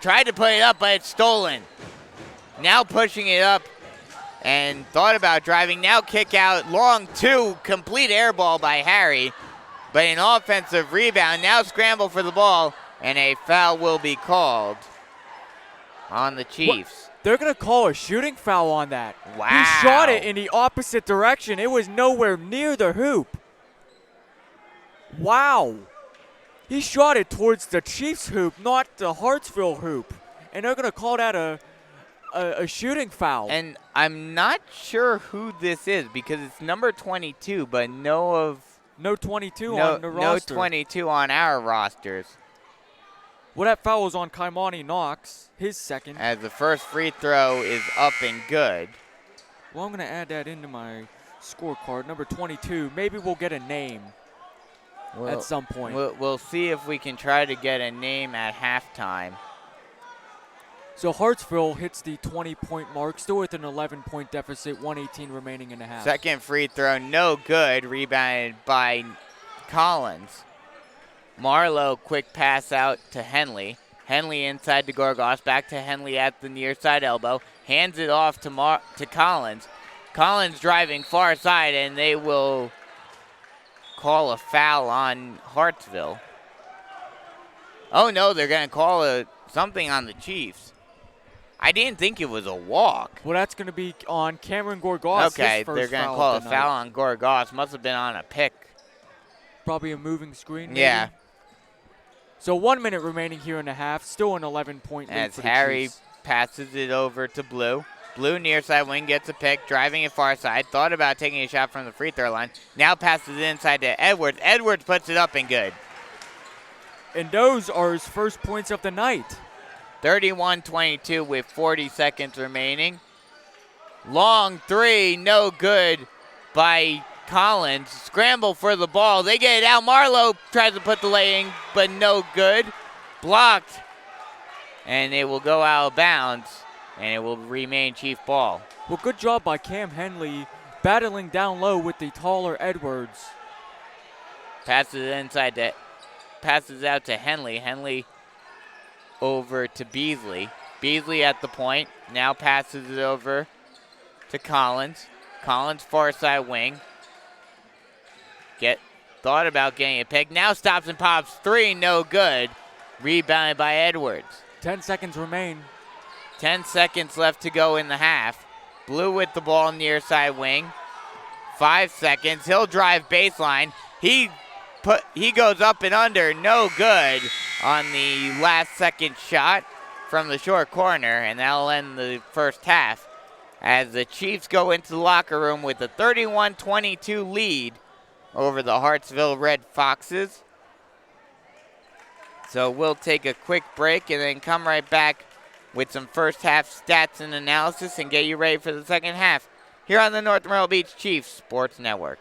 tried to put it up, but it's stolen. Now pushing it up. And thought about driving. Now kick out. Long two. Complete air ball by Harry. but an offensive rebound. Now scramble for the ball, and a foul will be called on the Chiefs. They're going to call a shooting foul on that. Wow. He shot it in the opposite direction. It was nowhere near the hoop. Wow. He shot it towards the Chiefs hoop, not the Hartsville hoop. And they're going to call that a shooting foul. And I'm not sure who this is because it's number 22, but no 22 on the roster. No 22 on our rosters. Well, that foul was on Kaimani Knox, his second. As the first free throw is up and good. Well, I'm going to add that into my scorecard. Number 22. Maybe we'll get a name at some point. We'll see if we can try to get a name at halftime. So Hartsville hits the 20-point mark, still with an 11-point deficit, 1:18 remaining in the half. Second free throw, no good. Rebounded by Collins. Marlowe, quick pass out to Henley. Henley inside to Gorgas, back to Henley at the near side elbow. Hands it off to Collins. Collins driving far side, and they will call a foul on Hartsville. Oh, no, they're going to call something on the Chiefs. I didn't think it was a walk. Well, that's going to be on Cameron Gorgas. Okay, they're going to call a foul on Gorgas. Must have been on a pick. Probably a moving screen, maybe? Yeah. So 1 minute remaining here in the half. Still an 11-point lead As for the Harry Chiefs. passes it over to Blue. Blue near side wing gets a pick, driving it far side. Thought about taking a shot from the free throw line. Now passes it inside to Edwards. Edwards puts it up and good. And those are his first points of the night. 31-22 with 40 seconds remaining. Long three, no good by Collins. Scramble for the ball. They get it out. Marlowe tries to put the lay in, but no good. Blocked. And it will go out of bounds, and it will remain Chief ball. Well, good job by Cam Henley battling down low with the taller Edwards. Passes out to Henley. Henley over to Beasley. Beasley at the point. Now passes it over to Collins. Collins far side wing. Thought about getting a pick. Now stops and pops. Three, no good. Rebounded by Edwards. 10 seconds remain. 10 seconds left to go in the half. Blue with the ball near side wing. 5 seconds. He'll drive baseline. He goes up and under. No good on the last second shot from the short corner, and that'll end the first half as the Chiefs go into the locker room with a 31-22 lead over the Hartsville Red Foxes. So we'll take a quick break and then come right back with some first half stats and analysis and get you ready for the second half here on the North Myrtle Beach Chiefs Sports Network.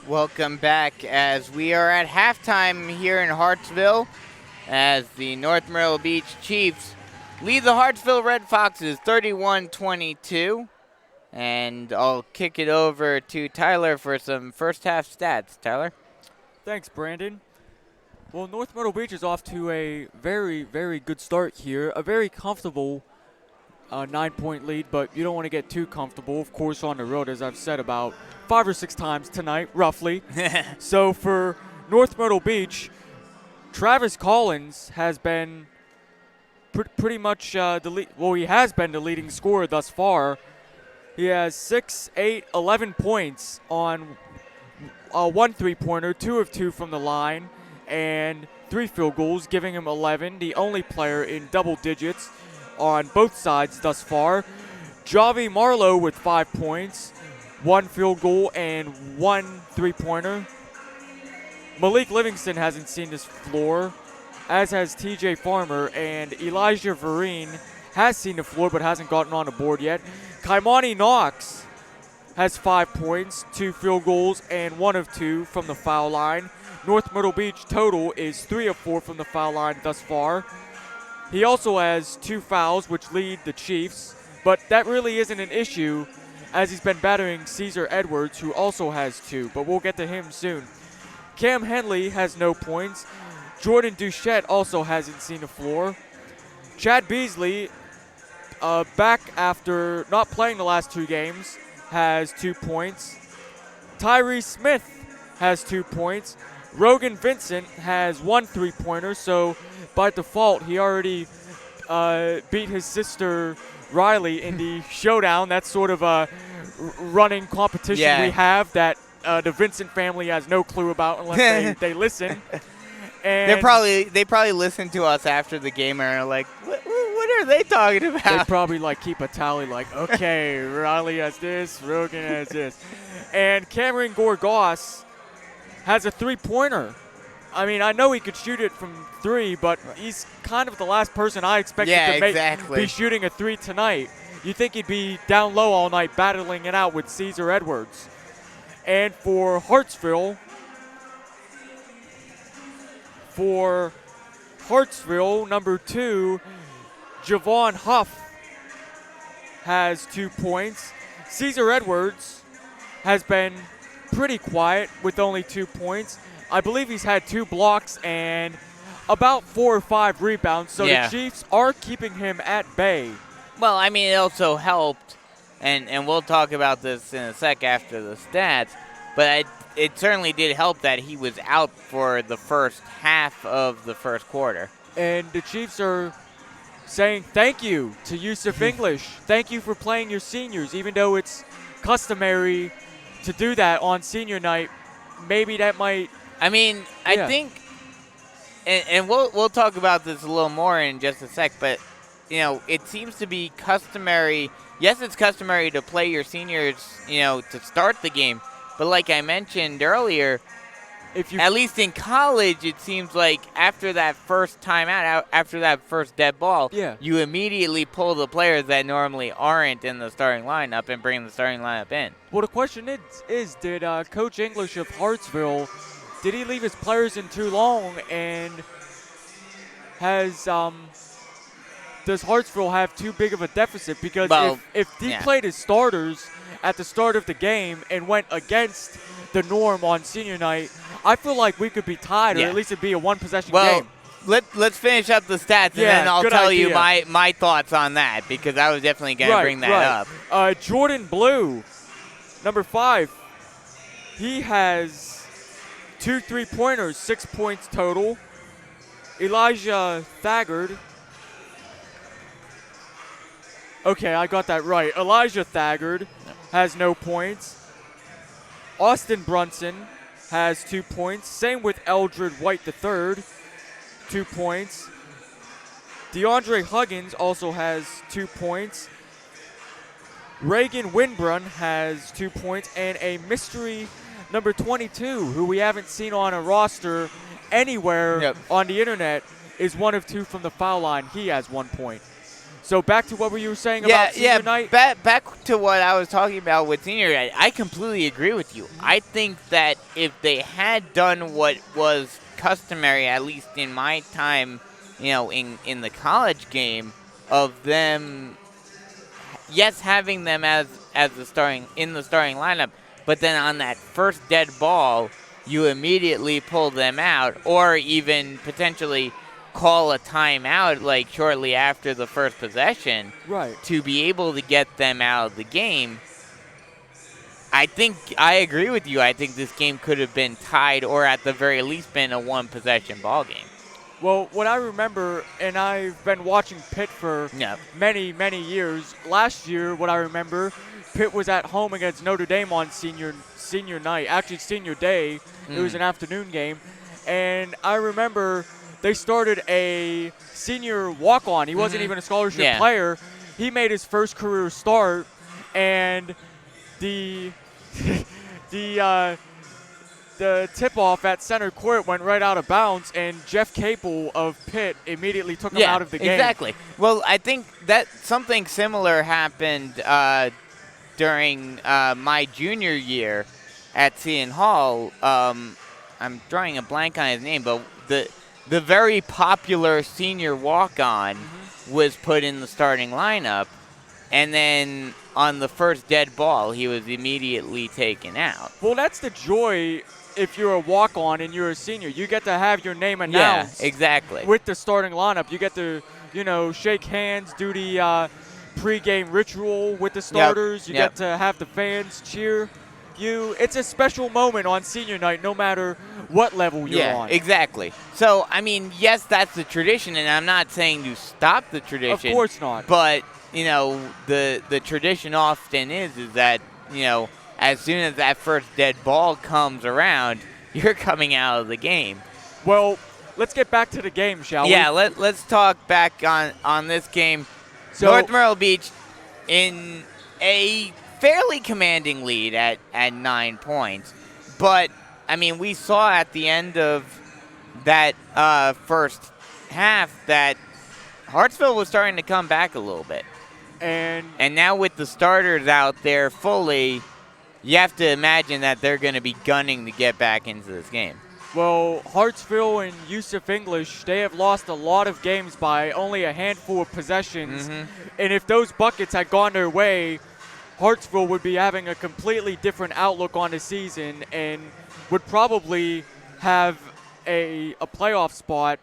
Welcome back as we are at halftime here in Hartsville as the North Myrtle Beach Chiefs lead the Hartsville Red Foxes 31-22. And I'll kick it over to Tyler for some first half stats. Tyler? Thanks, Brandon. Well, North Myrtle Beach is off to a very, very good start here. A very comfortable 9-point lead, but you don't want to get too comfortable, of course, on the road, as I've said about 5 or 6 times tonight, roughly. So for North Myrtle Beach, Travis Collins has been pretty much he has been the leading scorer thus far. He has 6, 8, 11 points on 1 3-pointer, 2 of 2 from the line, and 3 field goals, giving him 11, the only player in double digits on both sides thus far. Javi Marlowe with 5 points, 1 field goal, and 1 3-pointer. Malik Livingston hasn't seen this floor, as has TJ Farmer, and Elijah Vereen has seen the floor but hasn't gotten on the board yet. Kaimani Knox has 5 points, 2 field goals, and 1 of 2 from the foul line. North Myrtle Beach total is 3 of 4 from the foul line thus far. He also has 2 fouls, which lead the Chiefs, but that really isn't an issue as he's been battering Caesar Edwards, who also has 2, but we'll get to him soon. Cam Henley has no points. Jordan Duchette also hasn't seen the floor. Chad Beasley, back after not playing the last 2 games, has 2 points. Tyree Smith has 2 points. Rogan Vincent has 1 3-pointer, so by default, he already beat his sister Riley in the showdown. That's sort of a running competition we have that the Vincent family has no clue about unless they listen. And they probably listen to us after the game and are like, what are they talking about? They probably keep a tally okay, Riley has this, Rogan has this. And Cameron Gorgas has a 3-pointer. I mean, I know he could shoot it from 3, but he's kind of the last person I expected to be shooting a 3 tonight. You think he'd be down low all night battling it out with Caesar Edwards. And for Hartsville, number 2, Javon Huff has 2 points. Caesar Edwards has been pretty quiet with only 2 points. I believe he's had 2 blocks and about 4 or 5 rebounds, so the Chiefs are keeping him at bay. Well, I mean, it also helped, and we'll talk about this in a sec after the stats, but it certainly did help that he was out for the first half of the first quarter. And the Chiefs are saying thank you to Yusuf English. Thank you for playing your seniors, even though it's customary to do that on senior night. Maybe that might... I mean, I think, and we'll talk about this a little more in just a sec, but, it seems to be customary. Yes, it's customary to play your seniors, to start the game. But like I mentioned earlier, at least in college, it seems like after that first timeout, after that first dead ball, you immediately pull the players that normally aren't in the starting lineup and bring the starting lineup in. Well, the question is did Coach English of Hartsville, did he leave his players in too long, and does Hartsville have too big of a deficit? Because if he played his starters at the start of the game and went against the norm on senior night, I feel like we could be tied, or at least it'd be a one-possession game. Let's finish up the stats, and then I'll tell you my thoughts on that, because I was definitely going to bring that up. Jordan Blue, number 5, he has 2 3-pointers, 6 points total. Elijah Thagard. Okay, I got that right. Elijah Thagard has no points. Austin Brunson has 2 points. Same with Eldred White III, 2 points. DeAndre Huggins also has 2 points. Reagan Winbrun has 2 points. And a mystery number 22, who we haven't seen on a roster anywhere on the internet, is 1 of 2 from the foul line. He has 1 point. So back to what were you saying about senior night? Back to what I was talking about with senior night. I completely agree with you. I think that if they had done what was customary, at least in my time, in the college game, of them, yes, having them as the starting lineup, but then on that first dead ball, you immediately pull them out, or even potentially call a timeout like shortly after the first possession, right, to be able to get them out of the game. I think I agree with you. I think this game could have been tied, or at the very least been a one-possession ball game. Well, what I remember, and I've been watching Pitt for many, many years. Last year, what I remember, Pitt was at home against Notre Dame on senior night, actually senior day. It was an afternoon game, and I remember they started a senior walk-on. He wasn't even a scholarship player. He made his first career start, and the tip-off at center court went right out of bounds, and Jeff Capel of Pitt immediately took him out of the game. Exactly. Well, I think that something similar happened during my junior year at Seton Hall. I'm drawing a blank on his name, but the very popular senior walk-on was put in the starting lineup, and then on the first dead ball, he was immediately taken out. Well, that's the joy if you're a walk-on and you're a senior. You get to have your name announced. Yeah, exactly. With the starting lineup. You get to, shake hands, do the pre-game ritual with the starters. You get to have the fans cheer you. It's a special moment on senior night no matter what level you're on. Yeah, exactly. So, I mean, yes, that's the tradition, and I'm not saying to stop the tradition. Of course not. But, the tradition often is that, as soon as that first dead ball comes around, you're coming out of the game. Well, let's get back to the game, shall we? Yeah, let's talk back on this game. So, North Myrtle Beach in a fairly commanding lead at 9 points. But, I mean, we saw at the end of that first half that Hartsville was starting to come back a little bit. And now with the starters out there fully, you have to imagine that they're going to be gunning to get back into this game. Well, Hartsville and Yusuf English, they have lost a lot of games by only a handful of possessions. And if those buckets had gone their way, Hartsville would be having a completely different outlook on the season and would probably have a playoff spot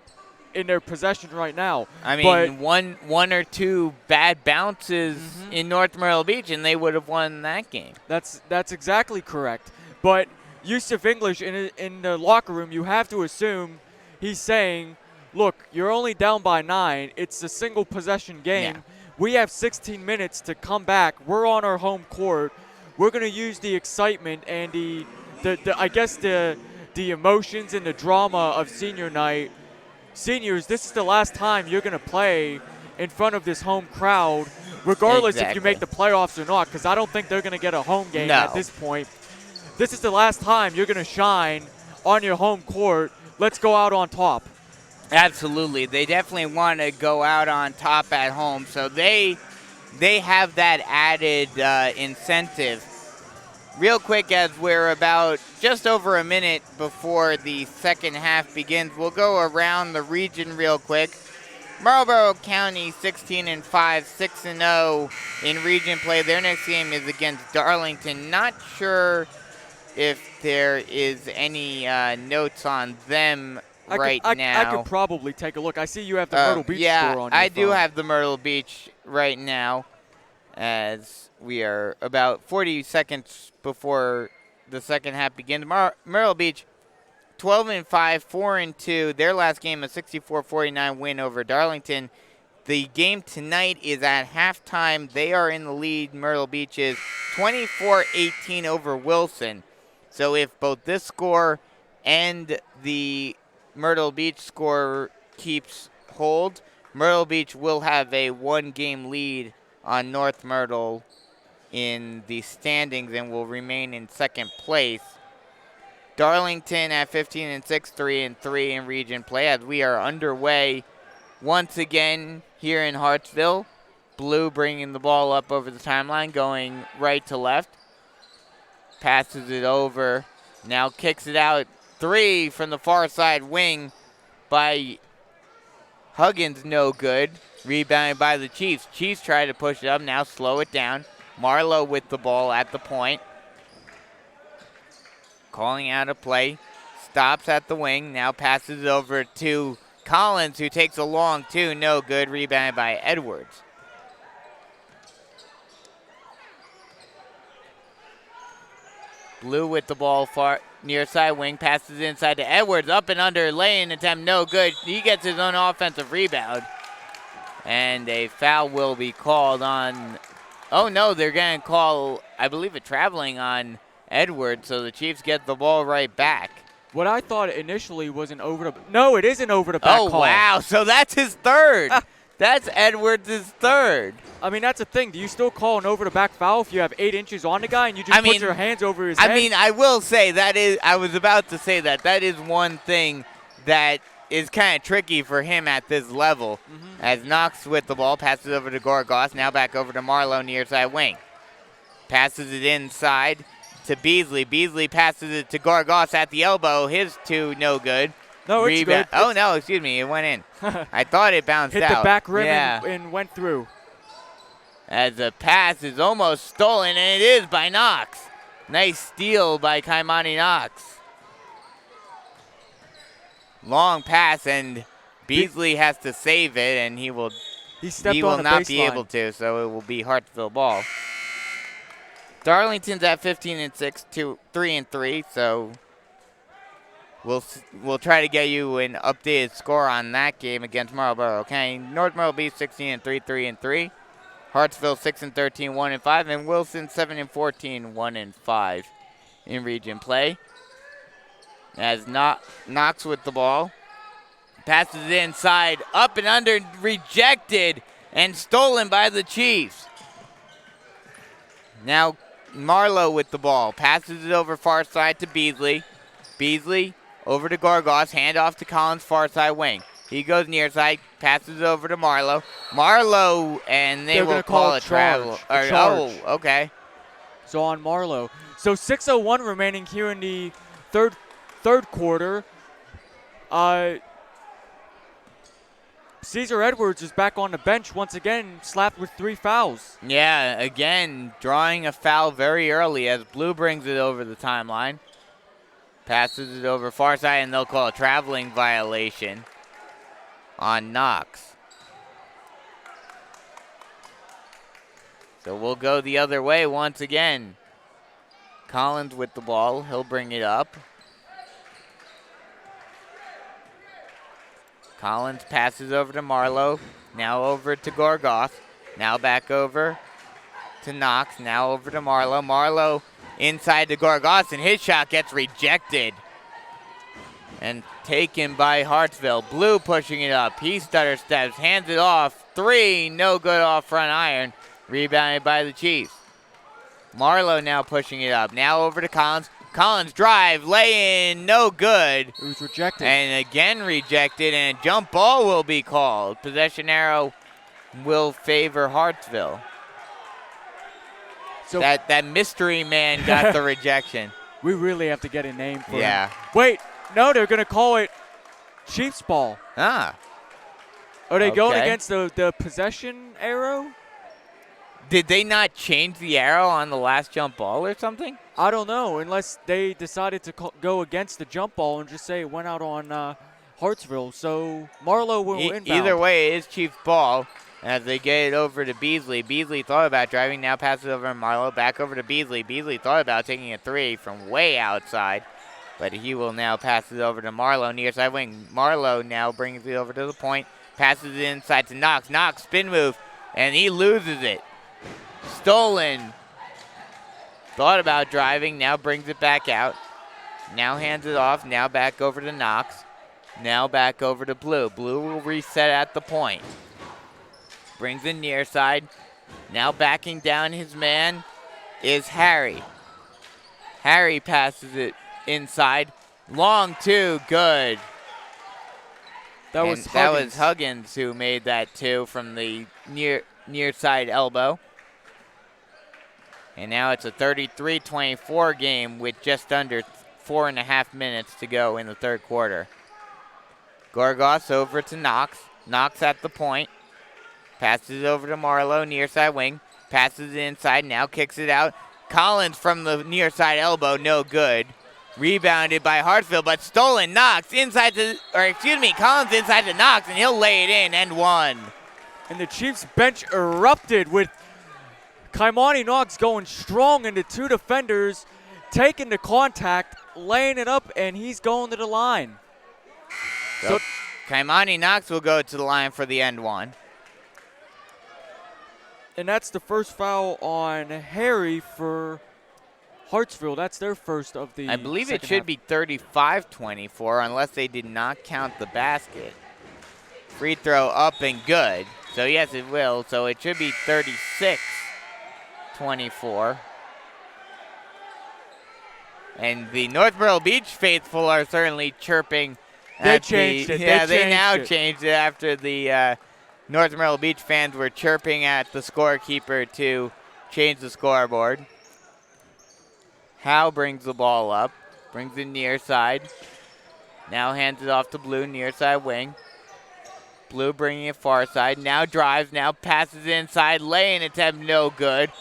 in their possession right now. I mean, one or two bad bounces in North Myrtle Beach, and they would have won that game. That's exactly correct. But Yusuf English, in the locker room, you have to assume he's saying, look, you're only down by 9. It's a single possession game. Yeah. We have 16 minutes to come back. We're on our home court. We're going to use the excitement and the emotions and the drama of senior night. Seniors, this is the last time you're going to play in front of this home crowd, regardless if you make the playoffs or not, because I don't think they're going to get a home game at this point. This is the last time you're going to shine on your home court. Let's go out on top. Absolutely. They definitely want to go out on top at home, so they have that added incentive. Real quick, as we're about just over a minute before the second half begins, we'll go around the region real quick. Marlboro County 16-5, 6-0 in region play. Their next game is against Darlington. Not sure if there is any notes on them now. I could probably take a look. I see you have the Myrtle Beach score on your phone. I do have the Myrtle Beach right now, as we are about 40 seconds before the second half begins. Myrtle Beach 12-5, 4-2. Their last game, a 64-49 win over Darlington. The game tonight is at halftime. They are in the lead. Myrtle Beach is 24-18 over Wilson. So if both this score and the Myrtle Beach score keeps hold, Myrtle Beach will have a one-game lead on North Myrtle in the standings and will remain in second place. Darlington at 15-6, 3-3 in region play, as we are underway once again here in Hartsville. Blue bringing the ball up over the timeline, going right to left. Passes it over. Now kicks it out. 3 from the far side wing by Huggins, no good. Rebounded by the Chiefs. Chiefs try to push it up, now slow it down. Marlowe with the ball at the point. Calling out a play. Stops at the wing, now passes it over to Collins, who takes a long 2, no good. Rebounded by Edwards. Blue with the ball far near side wing, passes inside to Edwards, up and under, lay-in attempt, no good. He gets his own offensive rebound. And a foul will be called on, oh no, they're going to call, I believe, a traveling on Edwards, so the Chiefs get the ball right back. What I thought initially was an over the, no, it is an over the back call. Oh wow, so that's his third. That's Edwards' third. I mean, that's the thing. Do you still call an over-the-back foul if you have 8 inches on the guy and you just put your hands over his head? I mean, I will say that is, I was about to say that. That is one thing that is kind of tricky for him at this level. As Knox with the ball, passes over to Gorgas, now back over to Marlowe near side wing. Passes it inside to Beasley. Beasley passes it to Gorgas at the elbow. His 2, no good. No, it's good. Oh, no, excuse me. It went in. I thought it bounced out. Hit the back rim and went through. As the pass is almost stolen, and it is by Knox. Nice steal by Kaimani Knox. Long pass, and Beasley has to save it, and he will not be able to, so it will be Hartsville ball. Darlington's at 15-6, 3-3, so we'll try to get you an updated score on that game against Marlboro. Okay, North Myrtle Beach 16-3, 3-3. Hartsville 6-13, 1-5, and Wilson 7-14, 1-5 in region play. As Knox with the ball, passes it inside, up and under, rejected, and stolen by the Chiefs. Now Marlowe with the ball, passes it over far side to Beasley. Beasley over to Gorgas, handoff to Collins, far side wing. He goes near side, passes it over to Marlowe. Marlowe, and they will call a travel. Oh, okay. So on Marlowe. So 6:01 remaining here in the third quarter. Cesar Edwards is back on the bench once again, slapped with 3 fouls. Yeah, again, drawing a foul very early as Blue brings it over the timeline. Passes it over far side, and they'll call a traveling violation on Knox. So we'll go the other way once again. Collins with the ball. He'll bring it up. Collins passes over to Marlowe. Now over to Gorgas. Now back over to Knox. Now over to Marlowe. Marlowe inside to Gorgas, and his shot gets rejected and taken by Hartsville. Blue pushing it up. He stutter steps, hands it off. 3, no good off front iron. Rebounded by the Chiefs. Marlowe now pushing it up. Now over to Collins. Collins drive, lay in, no good. It was rejected. And again rejected, and a jump ball will be called. Possession arrow will favor Hartsville. So that mystery man got the rejection. We really have to get a name for him. Wait, no, they're going to call it Chiefs ball. Ah. Are they going against the possession arrow? Did they not change the arrow on the last jump ball or something? I don't know, unless they decided to go against the jump ball and just say it went out on Hartsville. So Marlowe will inbound. Either way, it is Chiefs ball as they get it over to Beasley. Beasley thought about driving, now passes over to Marlowe, back over to Beasley. Beasley thought about taking a 3 from way outside, but he will now pass it over to Marlowe near side wing. Marlowe now brings it over to the point, passes it inside to Knox. Knox spin move, and he loses it. Stolen. Thought about driving, now brings it back out. Now hands it off, now back over to Knox. Now back over to Blue. Blue will reset at the point. Brings it near side. Now backing down his man is Harry. Harry passes it inside. Long 2, good. That was Huggins who made that 2 from the near side elbow. And now it's a 33-24 game with just under 4.5 minutes to go in the third quarter. Gorgas over to Knox. Knox at the point. Passes it over to Marlowe, near side wing. Passes it inside, now kicks it out. Collins from the near side elbow, no good. Rebounded by Hartsville, but stolen. Knox inside to, Collins inside to Knox, and he'll lay it in, and one. And the Chiefs bench erupted with Kaimani Knox going strong into two defenders, taking the contact, laying it up, and he's going to the line. So Kaimani Knox will go to the line for the end one. And that's the first foul on Harry for Hartsville. That's their first of the I believe it second should half. be 35-24 unless they did not count the basket. Free throw up and good. So yes, it will. So it should be 36-24. And the North Myrtle Beach faithful are certainly chirping. They changed it. Yeah, they changed now it. changed it after the North Myrtle Beach fans were chirping at the scorekeeper to change the scoreboard. Howe brings the ball up, brings it near side. Now hands it off to Blue, near side wing. Blue bringing it far side, now drives, now passes inside, laying attempt, no good.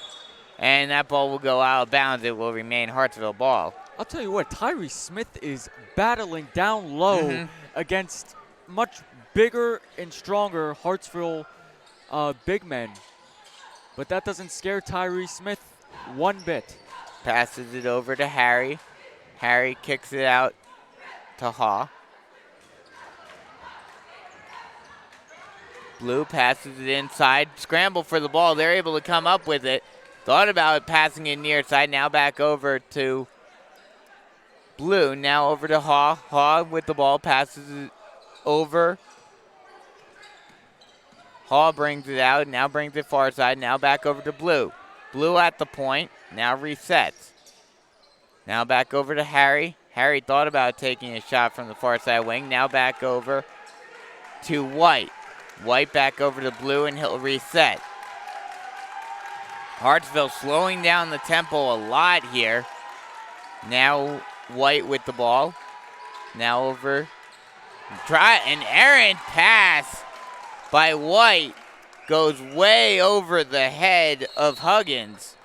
And that ball will go out of bounds. It will remain Hartsville ball. I'll tell you what, Tyree Smith is battling down low against much bigger and stronger Hartsville big men. But that doesn't scare Tyree Smith one bit. Passes it over to Harry. Harry kicks it out to Haw. Blue passes it inside. Scramble for the ball. They're able to come up with it. Thought about passing it near side. Now back over to Blue. Now over to Haw. Haw with the ball. Passes it over. Haw brings it out. Now brings it far side. Now back over to Blue. Blue at the point. Now resets. Now back over to Harry. Harry thought about taking a shot from the far side wing. Now back over to White. White back over to Blue, and he'll reset. Hartsville slowing down the tempo a lot here. Now White with the ball. Now over. Try an errant pass by White. Goes way over the head of Huggins.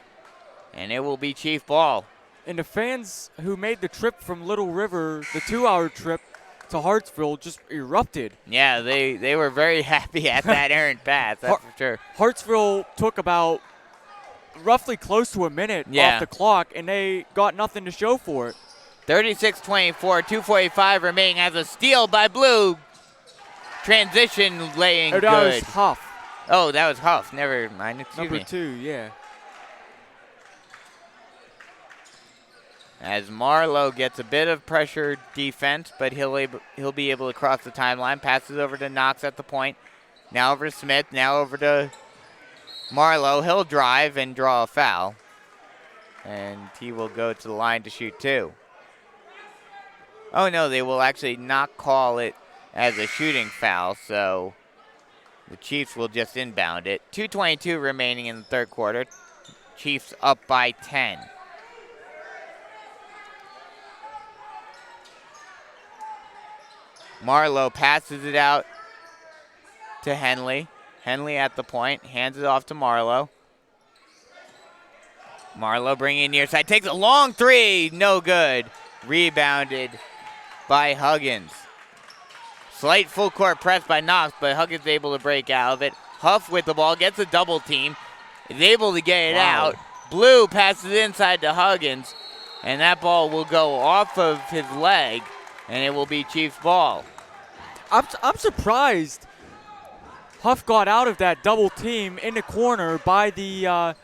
And it will be Chief ball. And the fans who made the trip from Little River, the 2-hour trip to Hartsville, just erupted. Yeah, they were very happy at that errant pass, that's for sure. Hartsville took about roughly close to a minute off the clock, and they got nothing to show for it. 36-24, 2:45 remaining as a steal by Blue. Transition laying good. That was Huff. Oh, that was Huff. Never mind. Excuse me. Number 2, yeah. As Marlowe gets a bit of pressure defense, but he'll be able to cross the timeline. Passes over to Knox at the point. Now over to Smith. Now over to Marlowe. He'll drive and draw a foul. And he will go to the line to shoot 2. Oh, no, they will actually not call it as a shooting foul, so the Chiefs will just inbound it. 2:22 remaining in the third quarter. Chiefs up by 10. Marlowe passes it out to Henley. Henley at the point, hands it off to Marlowe. Marlowe bringing it near side, takes a long 3, no good. Rebounded by Huggins. Slight full court press by Knox, but Huggins able to break out of it. Huff with the ball, gets a double team, is able to get it out. Blue passes inside to Huggins, and that ball will go off of his leg, and it will be Chiefs ball. I'm surprised Huff got out of that double team in the corner by the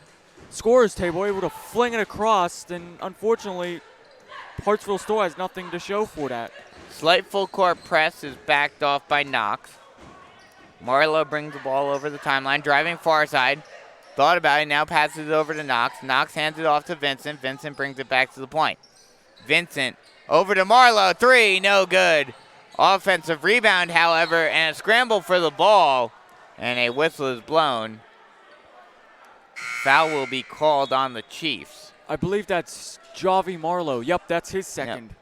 scorer's table, able to fling it across, and unfortunately, Hartsville still has nothing to show for that. Slight full court press is backed off by Knox. Marlowe brings the ball over the timeline, driving far side. Thought about it, now passes it over to Knox. Knox hands it off to Vincent. Vincent brings it back to the point. Vincent over to Marlowe, 3, no good. Offensive rebound, however, and a scramble for the ball, and a whistle is blown. foul will be called on the Chiefs. I believe that's Javi Marlowe. Yep, that's his second. Yep.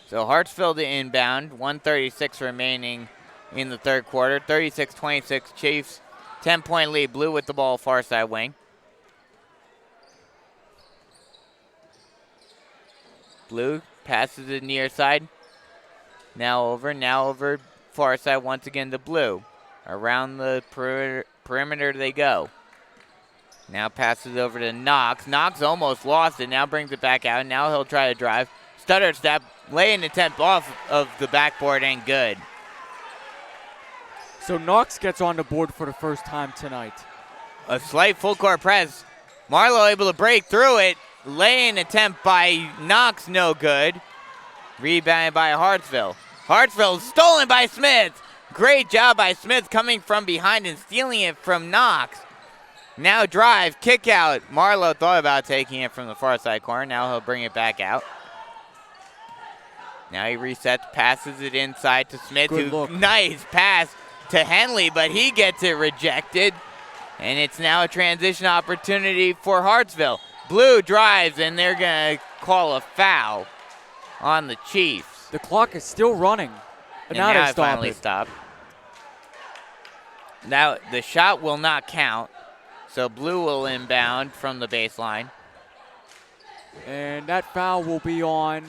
So Hartsville to inbound, 1:36 remaining in the third quarter. 36-26 Chiefs, 10-point lead. Blue with the ball, far side wing. Blue passes it near side. Now over, far side once again to Blue. Around the perimeter they go. Now passes over to Knox. Knox almost lost it, now brings it back out. Now he'll try to drive. Stutter step, lay-in attempt off of the backboard and good. So Knox gets on the board for the first time tonight. A slight full court press. Marlowe able to break through it. Lay-in attempt by Knox, no good. Rebounded by Hartsville. Hartsville stolen by Smith. Great job by Smith coming from behind and stealing it from Knox. Now drive, kick out. Marlowe thought about taking it from the far side corner. Now he'll bring it back out. Now he resets, passes it inside to Smith. Nice pass to Henley, but he gets it rejected. And it's now a transition opportunity for Hartsville. Blue drives, and they're going to call a foul on the Chiefs. The clock is still running. And now it finally stopped. Now the shot will not count, so Blue will inbound from the baseline. And that foul will be on.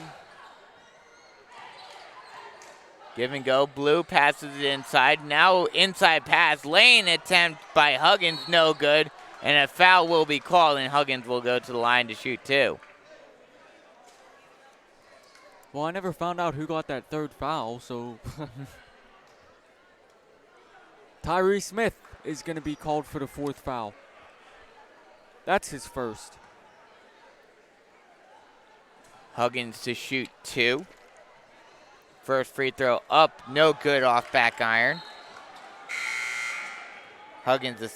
Give and go. Blue passes it inside. Now inside pass. Lane attempt by Huggins, no good. And a foul will be called, and Huggins will go to the line to shoot two. Well, I never found out who got that third foul, so. Tyree Smith is going to be called for the fourth foul. That's his first. Huggins to shoot two. First free throw up, no good off back iron. Huggins a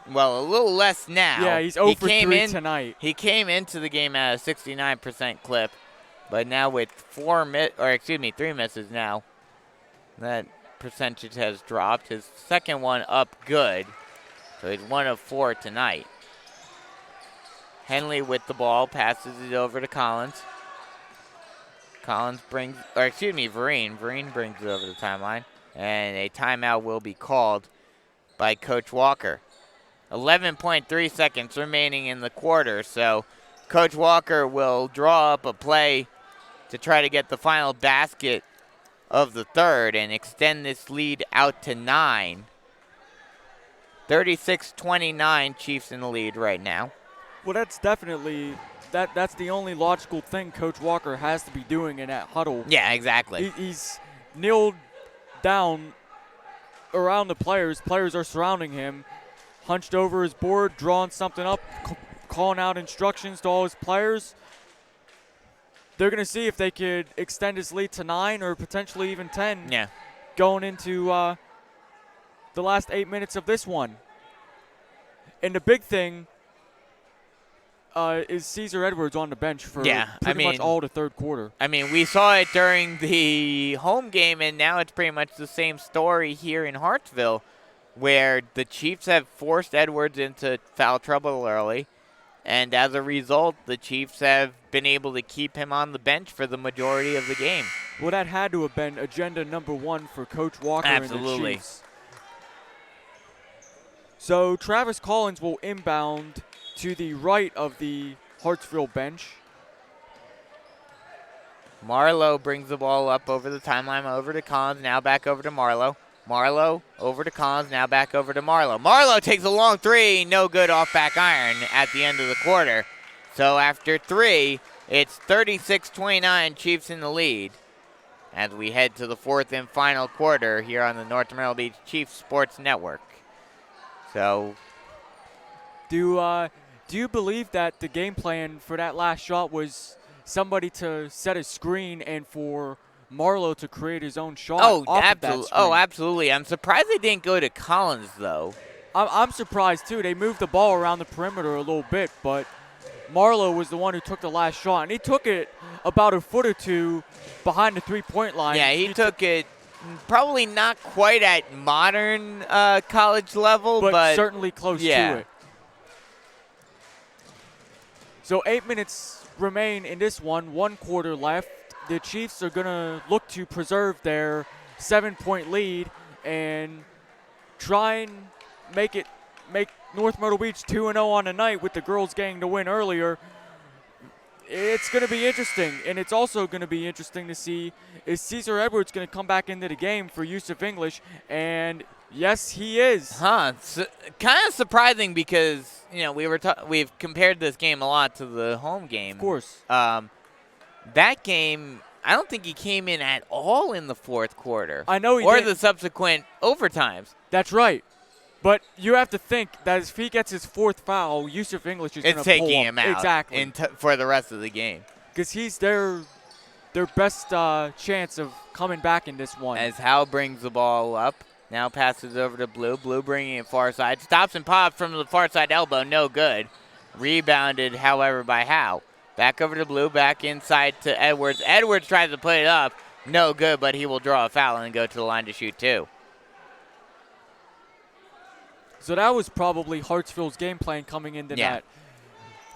little less now. Yeah, he's 0 for 3 tonight. He came into the game at a 69% clip, but now with 3 misses now, that percentage has dropped. His second one up good, so he's 1 of 4 tonight. Henley with the ball, passes it over to Collins. Vereen brings it over the timeline, and a timeout will be called by Coach Walker. 11.3 seconds remaining in the quarter, so Coach Walker will draw up a play to try to get the final basket of the third and extend this lead out to 9. 36-29, Chiefs in the lead right now. Well, that's definitely that's the only logical thing Coach Walker has to be doing in that huddle. Yeah, exactly. He's kneeled down around the players. Players are surrounding him, hunched over his board, drawing something up, calling out instructions to all his players. They're going to see if they could extend his lead to 9 or potentially even 10 going into the last 8 minutes of this one. And the big thing is Cesar Edwards on the bench for pretty much all the third quarter. I mean, we saw it during the home game, and now it's pretty much the same story here in Hartsville, where the Chiefs have forced Edwards into foul trouble early, and as a result, the Chiefs have been able to keep him on the bench for the majority of the game. Well, that had to have been agenda number 1 for Coach Walker and the Chiefs. So Travis Collins will inbound to the right of the Hartsville bench. Marlowe brings the ball up over the timeline, over to Collins, now back over to Marlowe. Marlowe over to Collins, now back over to Marlowe. Marlowe takes a long three, no good off back iron at the end of the quarter. So after 3, it's 36-29, Chiefs in the lead as we head to the fourth and final quarter here on the North Myrtle Beach Chiefs Sports Network. So, do you believe that the game plan for that last shot was somebody to set a screen and for Marlowe to create his own shot? Absolutely. I'm surprised they didn't go to Collins, though. I'm surprised, too. They moved the ball around the perimeter a little bit, but Marlowe was the one who took the last shot, and he took it about a foot or two behind the three-point line. Yeah, he took it Probably not quite at modern college level, but certainly close yeah. to it. So 8 minutes remain in this one, 1 quarter left. The Chiefs are going to look to preserve their 7-point lead and try and make North Myrtle Beach 2-0 on the night with the girls getting the win earlier. It's going to be interesting, and it's also going to be interesting to see is Cesar Edwards going to come back into the game for Yusuf English, and yes, he is. Kind of surprising because we've compared this game a lot to the home game. Of course. That game, I don't think he came in at all in the fourth quarter. I know he or did. the subsequent overtimes. That's right. But you have to think that if he gets his 4th foul, Yusuf English is going to pull taking him out exactly for the rest of the game. Because he's their best chance of coming back in this one. As Howe brings the ball up, now passes over to Blue. Blue bringing it far side. Stops and pops from the far side elbow. No good. Rebounded, however, by Howe. Back over to Blue. Back inside to Edwards. Edwards tries to put it up. No good, but he will draw a foul and go to the line to shoot 2. So that was probably Hartsville's game plan coming into that.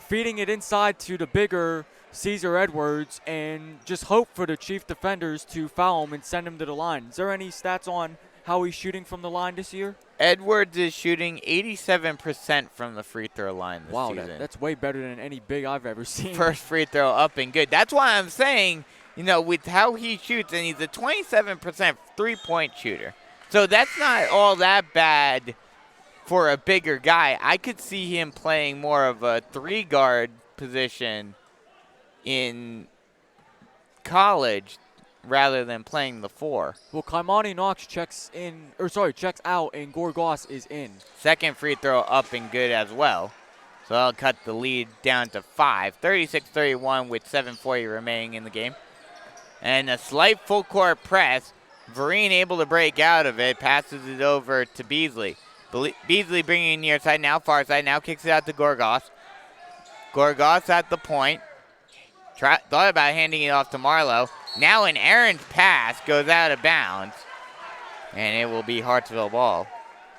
Feeding it inside to the bigger Cesar Edwards and just hope for the Chief defenders to foul him and send him to the line. Is there any stats on how he's shooting from the line this year? Edwards is shooting 87% from the free throw line this season. Wow, that's way better than any big I've ever seen. First free throw up and good. That's why I'm saying, with how he shoots, and he's a 27% three-point shooter. So that's not all that bad for a bigger guy. I could see him playing more of a 3-guard position in college rather than playing the 4. Well, Kaimani Knox checks out, and Gorgas is in. Second free throw up and good as well. So that'll cut the lead down to 5. 36-31 with 7:40 remaining in the game. And a slight full court press. Vereen able to break out of it, passes it over to Beasley. Beasley bringing it near side, now far side, now kicks it out to Gorgas. Gorgas at the point. Thought about handing it off to Marlowe. Now an errant pass goes out of bounds, and it will be Hartsville ball.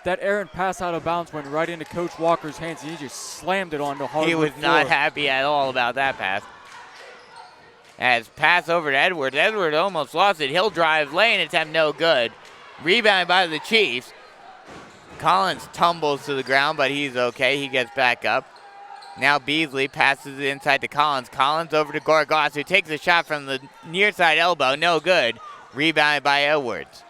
That errant pass out of bounds went right into Coach Walker's hands, and he just slammed it onto hardwood He was floor. not happy at all about that pass. As pass over to Edwards. Edwards almost lost it. He'll drive, laying attempt no good. Rebounded by the Chiefs. Collins tumbles to the ground, but he's okay. He gets back up. Now Beasley passes it inside to Collins. Collins over to Gorgas, who takes a shot from the near side elbow. No good. Rebounded by Edwards.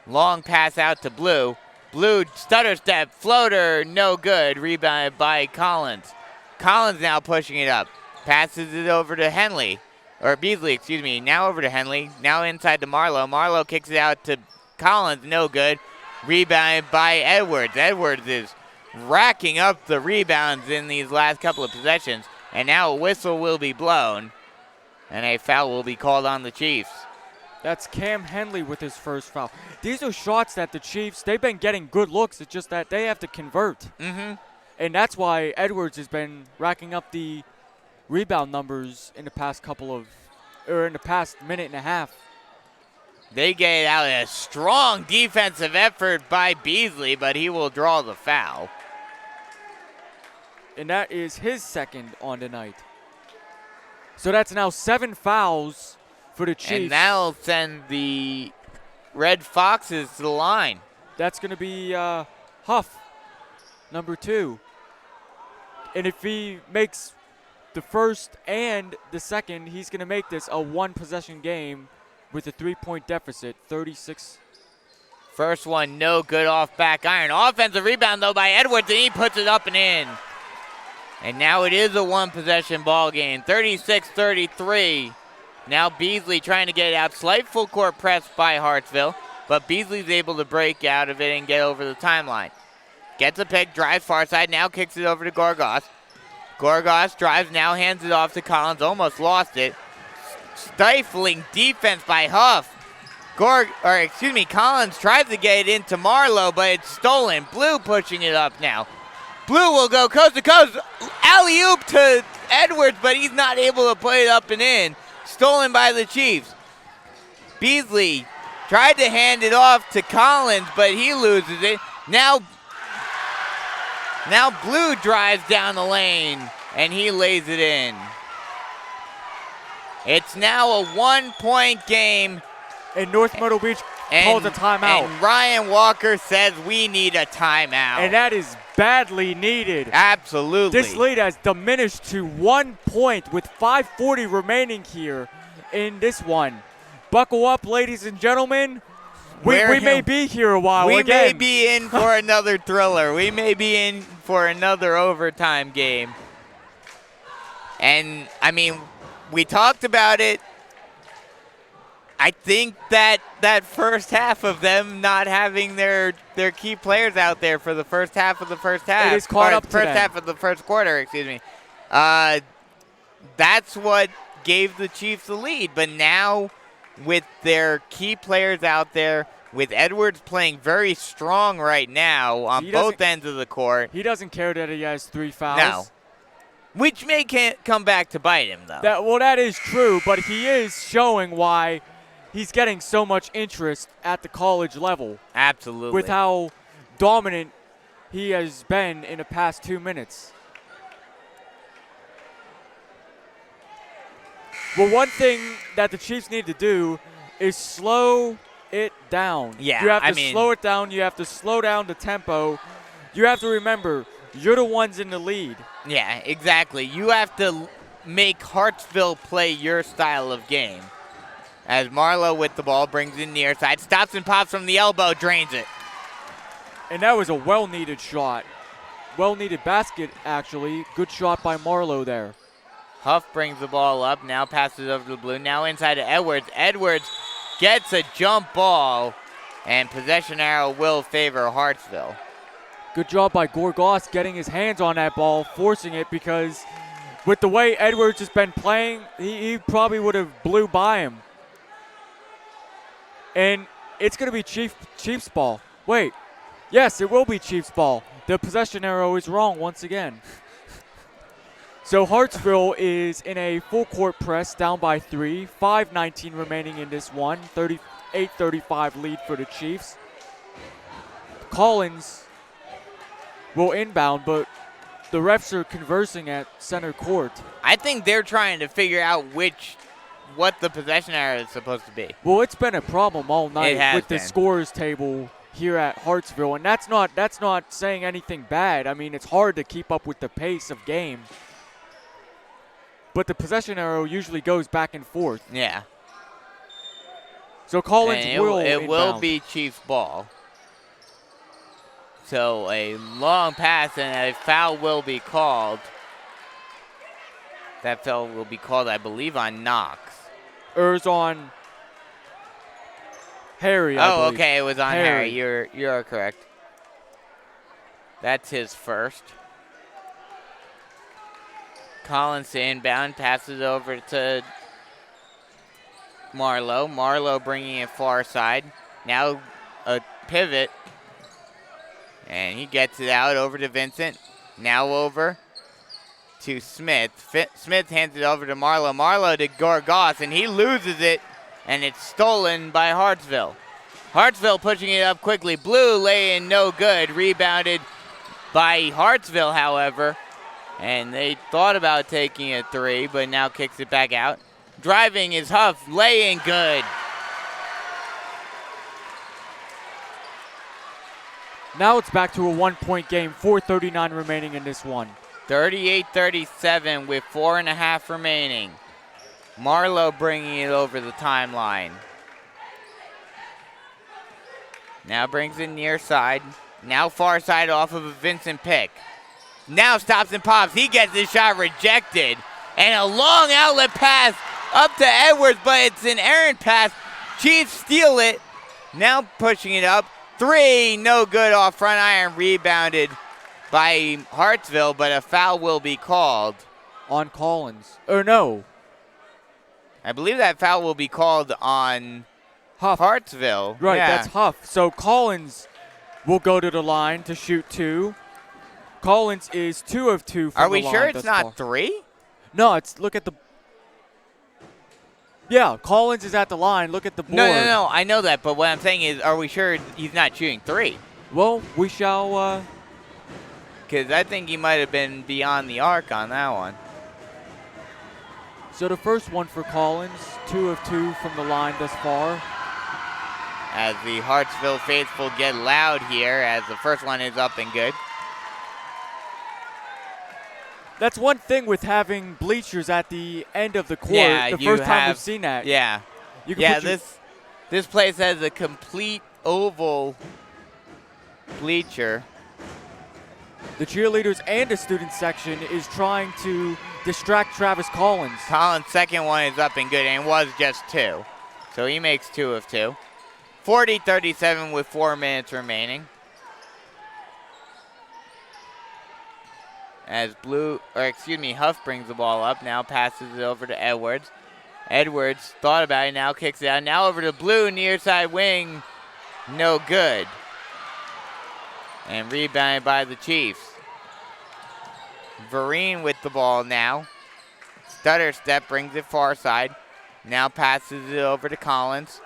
Long pass out to Blue. Blue stutter step, floater, no good. Rebounded by Collins. Collins now pushing it up. Passes it over to Henley. Or Beasley, excuse me. Now over to Henley. Now inside to Marlowe. Marlowe kicks it out to Collins. No good. Rebounded by Edwards. Edwards is racking up the rebounds in these last couple of possessions. And now a whistle will be blown. And a foul will be called on the Chiefs. That's Cam Henley with his first foul. These are shots that the Chiefs, they've been getting good looks. It's just that they have to convert. Mm-hmm. And that's why Edwards has been racking up the rebound numbers in the past minute and a half. They get out a strong defensive effort by Beasley, but he will draw the foul. And that is his second on the night. So that's now 7 fouls for the Chiefs. And that'll send the Red Foxes to the line. That's going to be Huff, number 2. And if he makes the first and the second, he's going to make this a 1-possession game with a 3-point deficit, 36. First one, no good off back iron. Offensive rebound, though, by Edwards, and he puts it up and in. And now it is a 1-possession ball game, 36-33. Now Beasley trying to get it out. Slight full court press by Hartsville, but Beasley's able to break out of it and get over the timeline. Gets a pick, drives far side, now kicks it over to Gorgas. Gorgas drives, now hands it off to Collins, almost lost it. Stifling defense by Huff. Collins tries to get it into Marlowe, but it's stolen. Blue pushing it up now. Blue will go coast to coast. Alley-oop to Edwards, but he's not able to put it up and in. Stolen by the Chiefs. Beasley Tried to hand it off to Collins, but he loses it. Now Blue drives down the lane, and he lays it in. It's now a 1-point game. And North Myrtle Beach calls a timeout. And Ryan Walker says we need a timeout. And that is badly needed. Absolutely. This lead has diminished to 1 point with 5:40 remaining here in this one. Buckle up, ladies and gentlemen. We may be here a while we again. may be in for another thriller. We may be in for another overtime game. And, I mean, we talked about it. I think that first half of them not having their key players out there for the first half of the first half. It is caught up to first them. half of the first quarter, excuse me. That's what gave the Chiefs the lead. But now with their key players out there, with Edwards playing very strong right now on both ends of the court. He doesn't care that he has 3 fouls. No. Which may come back to bite him, though. That is true, but he is showing why he's getting so much interest at the college level. Absolutely. With how dominant he has been in the past 2 minutes. Well, one thing that the Chiefs need to do is slow it down. Yeah, you have to slow it down. You have to slow down the tempo. You have to remember, you're the ones in the lead. Yeah, exactly. You have to make Hartsville play your style of game. As Marlowe with the ball brings in near side, stops and pops from the elbow, drains it. And that was a well-needed shot. Well-needed basket, actually. Good shot by Marlowe there. Huff brings the ball up, now passes over to the Blue, now inside to Edwards. Edwards gets a jump ball, and possession arrow will favor Hartsville. Good job by Gorgas getting his hands on that ball, forcing it, because with the way Edwards has been playing, he probably would have blew by him. And it's going to be Chiefs ball. Wait. Yes, it will be Chiefs ball. The possession arrow is wrong once again. So Hartsville is in a full court press, down by 3. 5:19 remaining in this one. 38-35 lead for the Chiefs. Collins will inbound, but the refs are conversing at center court. I think they're trying to figure out what the possession arrow is supposed to be. Well, it's been a problem all night with the been. scorers table here at Hartsville, and that's not saying anything bad. I mean, it's hard to keep up with the pace of game. But the possession arrow usually goes back and forth. Yeah. So Collins will It will be Chiefs ball. So a long pass and a foul will be called. That foul will be called, I believe, on Knox. It's on Harry, I believe. Okay, it was on Harry. You're correct. That's his first. Collins to inbound, passes over to Marlowe. Marlowe bringing it far side. Now a pivot. And he gets it out over to Vincent. Now over to Smith. Smith hands it over to Marlowe. Marlowe to Gorgas, and he loses it, and it's stolen by Hartsville. Hartsville pushing it up quickly. Blue lay-in, no good. Rebounded by Hartsville, however. And they thought about taking a 3, but now kicks it back out. Driving is Huff, lay-in good. Now it's back to a 1-point game, 4:39 remaining in this one. 38-37 with 4.5 remaining. Marlowe bringing it over the timeline. Now brings it near side. Now far side off of a Vincent pick. Now stops and pops. He gets his shot rejected. And a long outlet pass up to Edwards, but it's an errant pass. Chiefs steal it. Now pushing it up. 3, no good off front iron. Rebounded by Hartsville, but a foul will be called. On Collins. Or no. I believe that foul will be called on Huff. Hartsville. Right, yeah. that's Huff. So Collins will go to the line to shoot 2. Collins is 2 of 2 from Are the we line sure it's thus not far. 3? No, look at the. Yeah, Collins is at the line. Look at the board. No. I know that, but what I'm saying is, are we sure he's not shooting three? Well, we shall. Because I think he might have been beyond the arc on that one. So the first one for Collins, 2 of 2 from the line thus far. As the Hartsville faithful get loud here, as the first one is up and good. That's one thing with having bleachers at the end of the court. Yeah, the you first time have- we've seen that. Yeah. You can Yeah, put your- this place has a complete oval bleacher. The cheerleaders and the student section is trying to distract Travis Collins. Collins' second one is up and good, and it was just 2. So he makes 2 of 2. 40-37 with 4 minutes remaining. As Huff brings the ball up, now passes it over to Edwards. Edwards thought about it, now kicks it out. Now over to Blue, near side wing, no good. And rebounded by the Chiefs. Vereen with the ball now. Stutter step brings it far side. Now passes it over to Collins.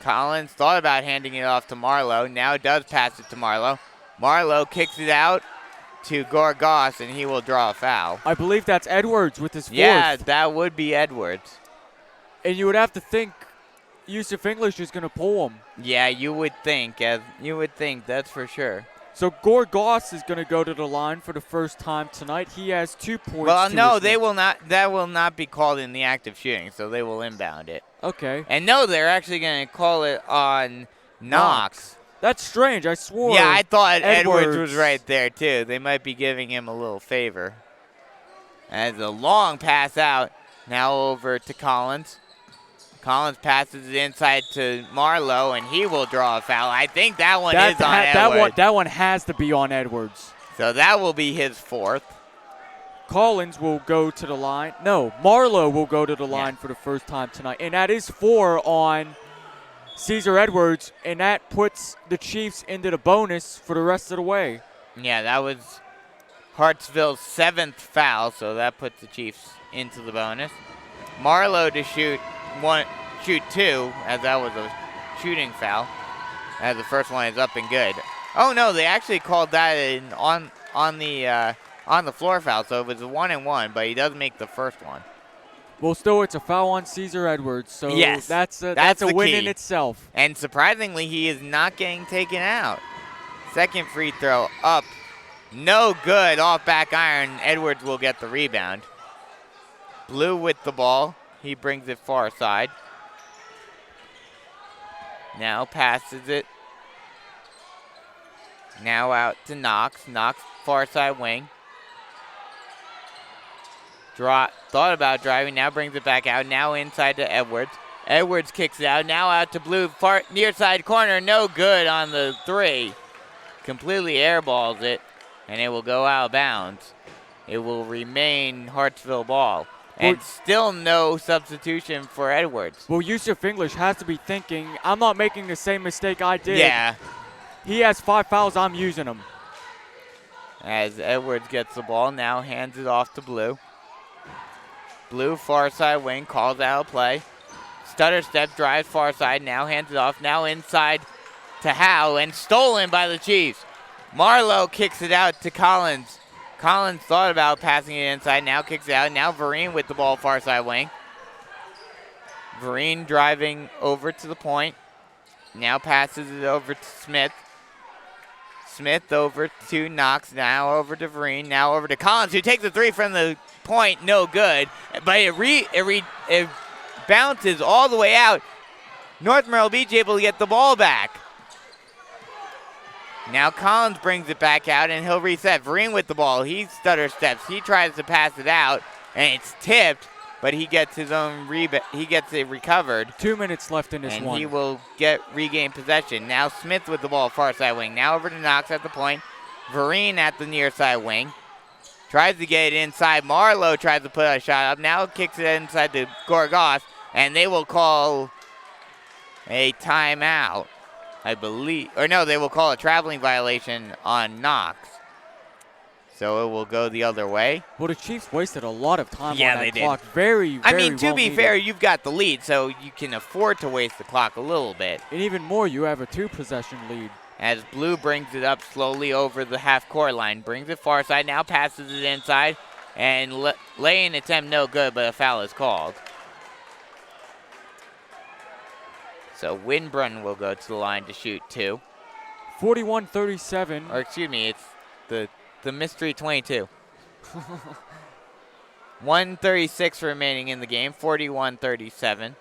Collins thought about handing it off to Marlowe. Now does pass it to Marlowe. Marlowe kicks it out to Gorgas, and he will draw a foul. I believe that's Edwards with his fourth. Yeah, that would be Edwards. And you would have to think Yusuf English is going to pull him. Yeah, you would think. That's for sure. So Gorgas is going to go to the line for the first time tonight. He has 2 points. Well, to no, his they name. will not. That will not be called in the act of shooting, so they will inbound it. Okay. And no, they're actually going to call it on Knox. That's strange. I swore. Yeah, I thought Edwards was Edwards. right there, too. They might be giving him a little favor. As a long pass out, now over to Collins. Collins passes it inside to Marlowe, and he will draw a foul. I think that one is on Edwards. That one has to be on Edwards. So that will be his 4th. Collins will go to the line. No, Marlowe will go to the line for the first time tonight. And that is 4 on Caesar Edwards, and that puts the Chiefs into the bonus for the rest of the way. Yeah, that was Hartsville's 7th foul, so that puts the Chiefs into the bonus. Marlowe to shoot 2, as that was a shooting foul, as the first one is up and good. Oh no, they actually called that on the floor foul, so it was a 1-and-1, but he does make the first one. Well, still, it's a foul on Caesar Edwards, so Yes, that's a the win key. in itself. And surprisingly, he is not getting taken out. Second free throw up, no good, off back iron. Edwards will get the rebound. Blue with the ball. He brings it far side. Now passes it. Now out to Knox. Knox, far side wing. Thought about driving, now brings it back out. Now inside to Edwards. Edwards kicks it out. Now out to Blue, far near side corner. No good on the 3. Completely airballs it, and it will go out of bounds. It will remain Hartsville ball. And still no substitution for Edwards. Well, Yusuf English has to be thinking, I'm not making the same mistake I did. Yeah. He has 5 fouls, I'm using them. As Edwards gets the ball, now hands it off to Blue. Blue, far side wing, calls out a play. Stutter step, drives far side, now hands it off. Now inside to Howe, and stolen by the Chiefs. Marlowe kicks it out to Collins. Collins thought about passing it inside, now kicks it out. Now Vereen with the ball, far side wing. Vereen driving over to the point. Now passes it over to Smith. Smith over to Knox, now over to Vereen, now over to Collins, who takes the 3 from the point, no good. But it bounces all the way out. North Myrtle Beach able to get the ball back. Now Collins brings it back out, and he'll reset. Vereen with the ball. He stutter steps. He tries to pass it out, and it's tipped, but he gets his own rebound. He gets it recovered. 2 minutes left in this and one. He will regain possession. Now Smith with the ball, far side wing. Now over to Knox at the point. Vereen at the near side wing. Tries to get it inside. Marlowe tries to put a shot up. Now kicks it inside to Gorgas, and they will call a timeout, I believe. Or no, they will call a traveling violation on Knox. So it will go the other way. Well, the Chiefs wasted a lot of time Yeah, on they that did. clock. Very, I very mean, to well be needed. fair, you've got the lead, so you can afford to waste the clock a little bit. And even more, you have a 2-possession lead. As Blue brings it up slowly over the half-court line. Brings it far side, now passes it inside. And laying attempt no good, but a foul is called. So Winbrun will go to the line to shoot 2. 41-37. Or excuse me, it's the mystery 22. 1:36 remaining in the game, 41-37.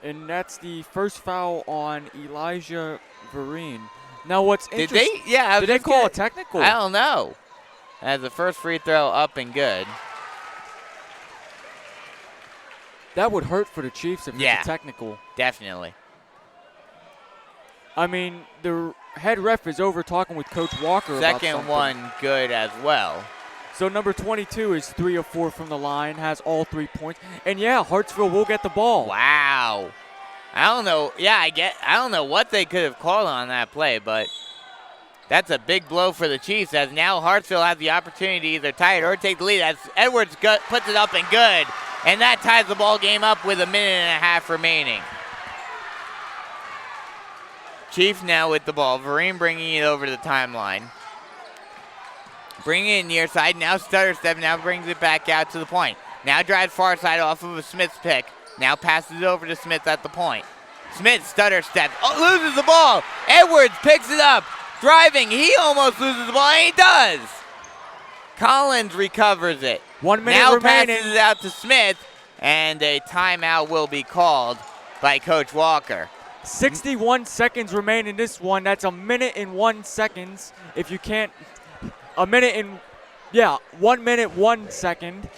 And that's the first foul on Elijah Vereen. Now, what's Did interesting? they? Yeah. Did they call a technical? I don't know. As the first free throw up and good. That would hurt for the Chiefs if it's a technical. Definitely. I mean, the head ref is over talking with Coach Walker about Second something. one good as well. So number 22 is 3 of 4 from the line, has all 3 points. And yeah, Hartsville will get the ball. Wow. I don't know. Yeah, I don't know what they could have called on that play, but that's a big blow for the Chiefs as now Hartsville has the opportunity to either tie it or take the lead as Edwards puts it up and good. And that ties the ball game up with 1.5 minutes remaining. Chiefs now with the ball. Vereen bringing it over to the timeline. Bringing it near side. Now stutter step. Now brings it back out to the point. Now drives far side off of a Smith's pick. Now passes it over to Smith at the point. Smith stutter step. Oh, loses the ball. Edwards picks it up. Driving. He almost loses the ball. And he does. Collins recovers it. 1 minute now remaining. Passes it out to Smith. And a timeout will be called by Coach Walker. 61 seconds remain in this one. That's 1 minute and 1 seconds. If you can't, 1 minute and, 1 minute, 1 second.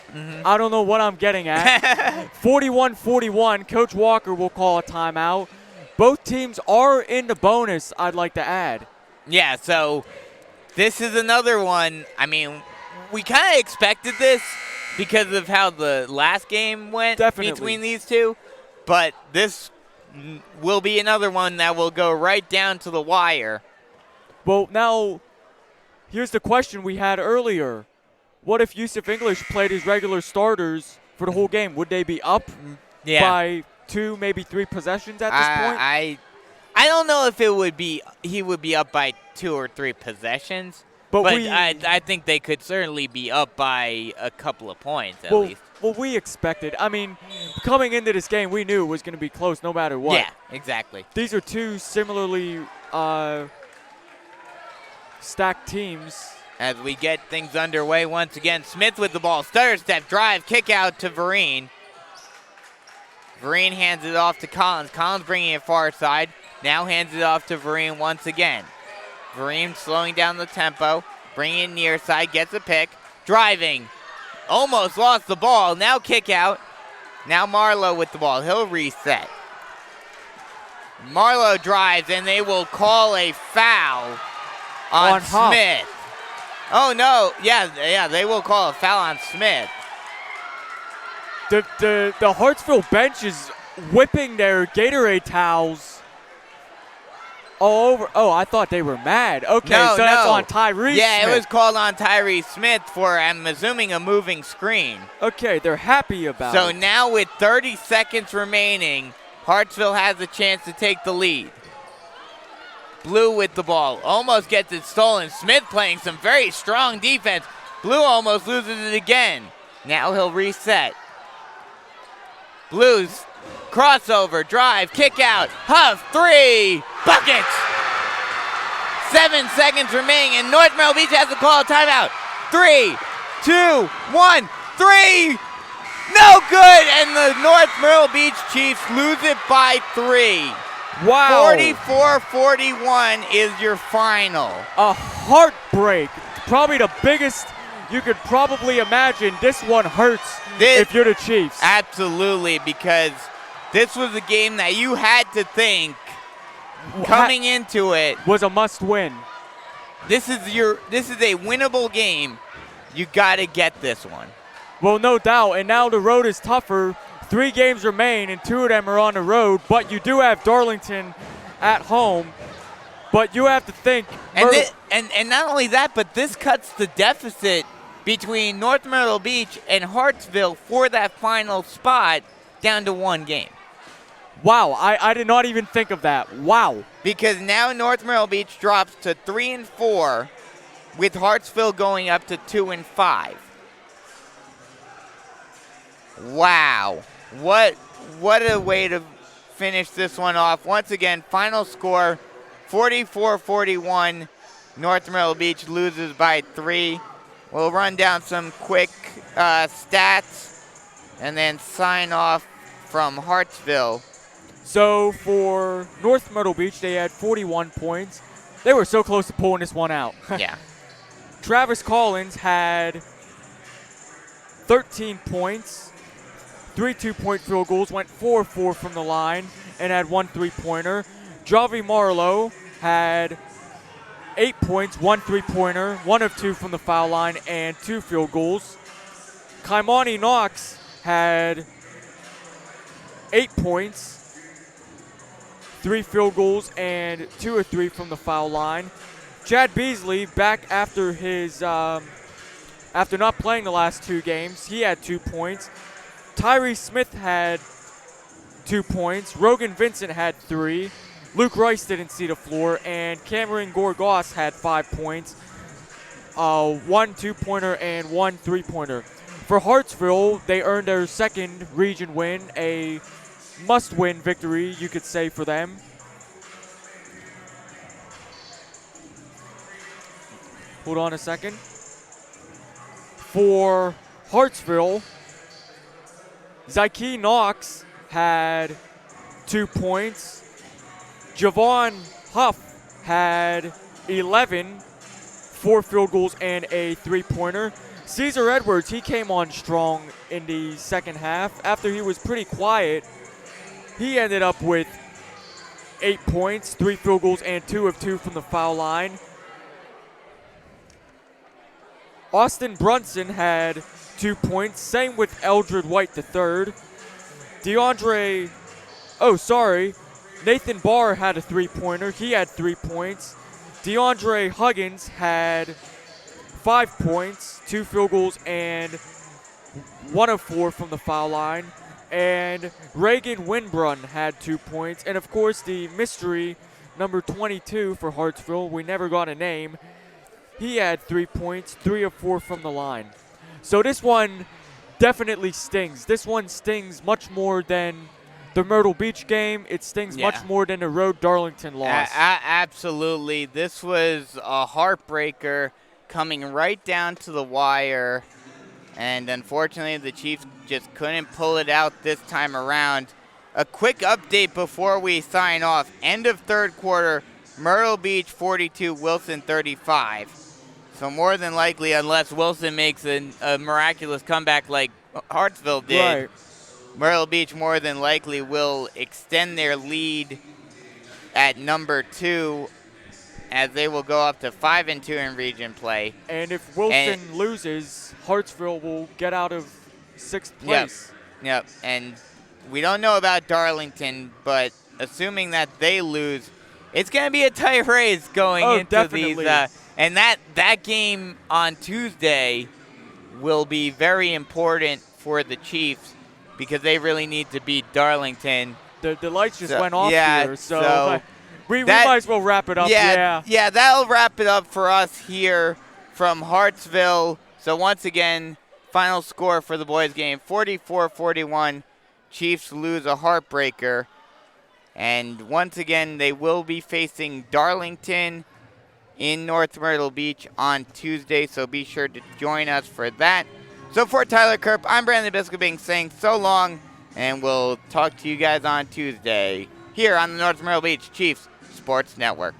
I don't know what I'm getting at. 41-41. Coach Walker will call a timeout. Both teams are in the bonus, I'd like to add. Yeah, so this is another one. I mean, we kind of expected this because of how the last game went between these two. But this will be another one that will go right down to the wire. Well, now, here's the question we had earlier. What if Yusuf English played his regular starters for the whole game? Would they be up by 2, maybe 3 possessions at this point? I don't know if he would be up by 2 or 3 possessions. But I think they could certainly be up by a couple of points at least. Well, we expected. I mean, coming into this game, we knew it was going to be close no matter what. Yeah, exactly. These are two similarly stacked teams. As we get things underway once again, Smith with the ball. Stutter step, drive, kick out to Vereen. Vereen hands it off to Collins. Collins bringing it far side. Now hands it off to Vereen once again. Vereen slowing down the tempo. Bringing it near side, gets a pick. Driving. Almost lost the ball. Now kick out. Now Marlowe with the ball. He'll reset. Marlowe drives, and they will call a foul on Smith. Oh, no. Yeah, they will call a foul on Smith. The Hartsville bench is whipping their Gatorade towels all over. Oh, I thought they were mad. Okay, so that's on Tyrese Yeah, Smith. it was called on Tyrese Smith for, I'm assuming, a moving screen. Okay, they're happy about it. So now with 30 seconds remaining, Hartsville has a chance to take the lead. Blue with the ball. Almost gets it stolen. Smith playing some very strong defense. Blue almost loses it again. Now he'll reset. Blues crossover, drive, kick out, Huff, 3, buckets! 7 seconds remaining, and North Myrtle Beach has to call a timeout. 3, 2, 1, 3! No good, and the North Myrtle Beach Chiefs lose it by 3. Wow. 44-41 is your final. A heartbreak. Probably the biggest you could probably imagine. This one hurts if you're the Chiefs. Absolutely, because this was a game that you had to think coming into it was a must-win. This is a winnable game. You got to get this one. Well, no doubt, and now the road is tougher. 3 games remain, and 2 of them are on the road, but you do have Darlington at home. But you have to think. And not only that, but this cuts the deficit between North Myrtle Beach and Hartsville for that final spot down to 1 game. Wow, I did not even think of that. Wow. Because now North Myrtle Beach drops to 3-4, with Hartsville going up to 2-5. Wow. What a way to finish this one off. Once again, final score 44-41. North Myrtle Beach loses by 3. We'll run down some quick stats and then sign off from Hartsville. So for North Myrtle Beach, they had 41 points. They were so close to pulling this one out. Yeah. Travis Collins had 13 points, 3 2-point field goals, went 4-4 from the line, and had 1 3-pointer. Javi Marlowe had 8 points, 1 3-pointer, 1 of 2 from the foul line, and 2 field goals. Kaimani Knox had 8 points, 3 field goals, and 2 of 3 from the foul line. Chad Beasley, back after his after not playing the last 2 games, he had 2 points. Tyree Smith had 2 points. Rogan Vincent had 3. Luke Rice didn't see the floor, and Cameron Gorgos had 5 points, 1 2-pointer and 1 3-pointer. For Hartsville, they earned their second region win, a must-win victory, you could say, for them. Hold on a second. For Hartsville, Zyke Knox had 2 points. Javon Huff had 11, 4 field goals, and a 3-pointer. Caesar Edwards, he came on strong in the second half. After he was pretty quiet, he ended up with 8 points, 3 field goals, and 2 of 2 from the foul line. Austin Brunson had 2 points, same with Eldred White III. Nathan Barr had a 3-pointer. He had 3 points. DeAndre Huggins had 5 points, 2 field goals, and 1 of 4 from the foul line. And Reagan Winbrun had 2 points. And, of course, the mystery number 22 for Hartsville, we never got a name. He had 3 points, 3 of 4 from the line. So this one definitely stings. This one stings much more than the Myrtle Beach game. It stings much more than the road Darlington loss. Absolutely. This was a heartbreaker coming right down to the wire. And unfortunately, the Chiefs just couldn't pull it out this time around. A quick update before we sign off. End of third quarter, Myrtle Beach 42, Wilson 35. So more than likely, unless Wilson makes a miraculous comeback like Hartsville did, Right. Myrtle Beach more than likely will extend their lead at number 2 as they will go up to 5-2 in region play. And if Wilson loses, Hartsville will get out of 6th place. Yep. And we don't know about Darlington, but assuming that they lose, it's going to be a tight race going into definitely. these. And that game on Tuesday will be very important for the Chiefs because they really need to beat Darlington. The lights just went off here, so we might as well wrap it up. Yeah, that'll wrap it up for us here from Hartsville. So once again, final score for the boys game, 44-41. Chiefs lose a heartbreaker. And once again, they will be facing Darlington in North Myrtle Beach on Tuesday, so be sure to join us for that. So for Tyler Kerp, I'm Brandon Biskobing saying so long, and we'll talk to you guys on Tuesday here on the North Myrtle Beach Chiefs Sports Network.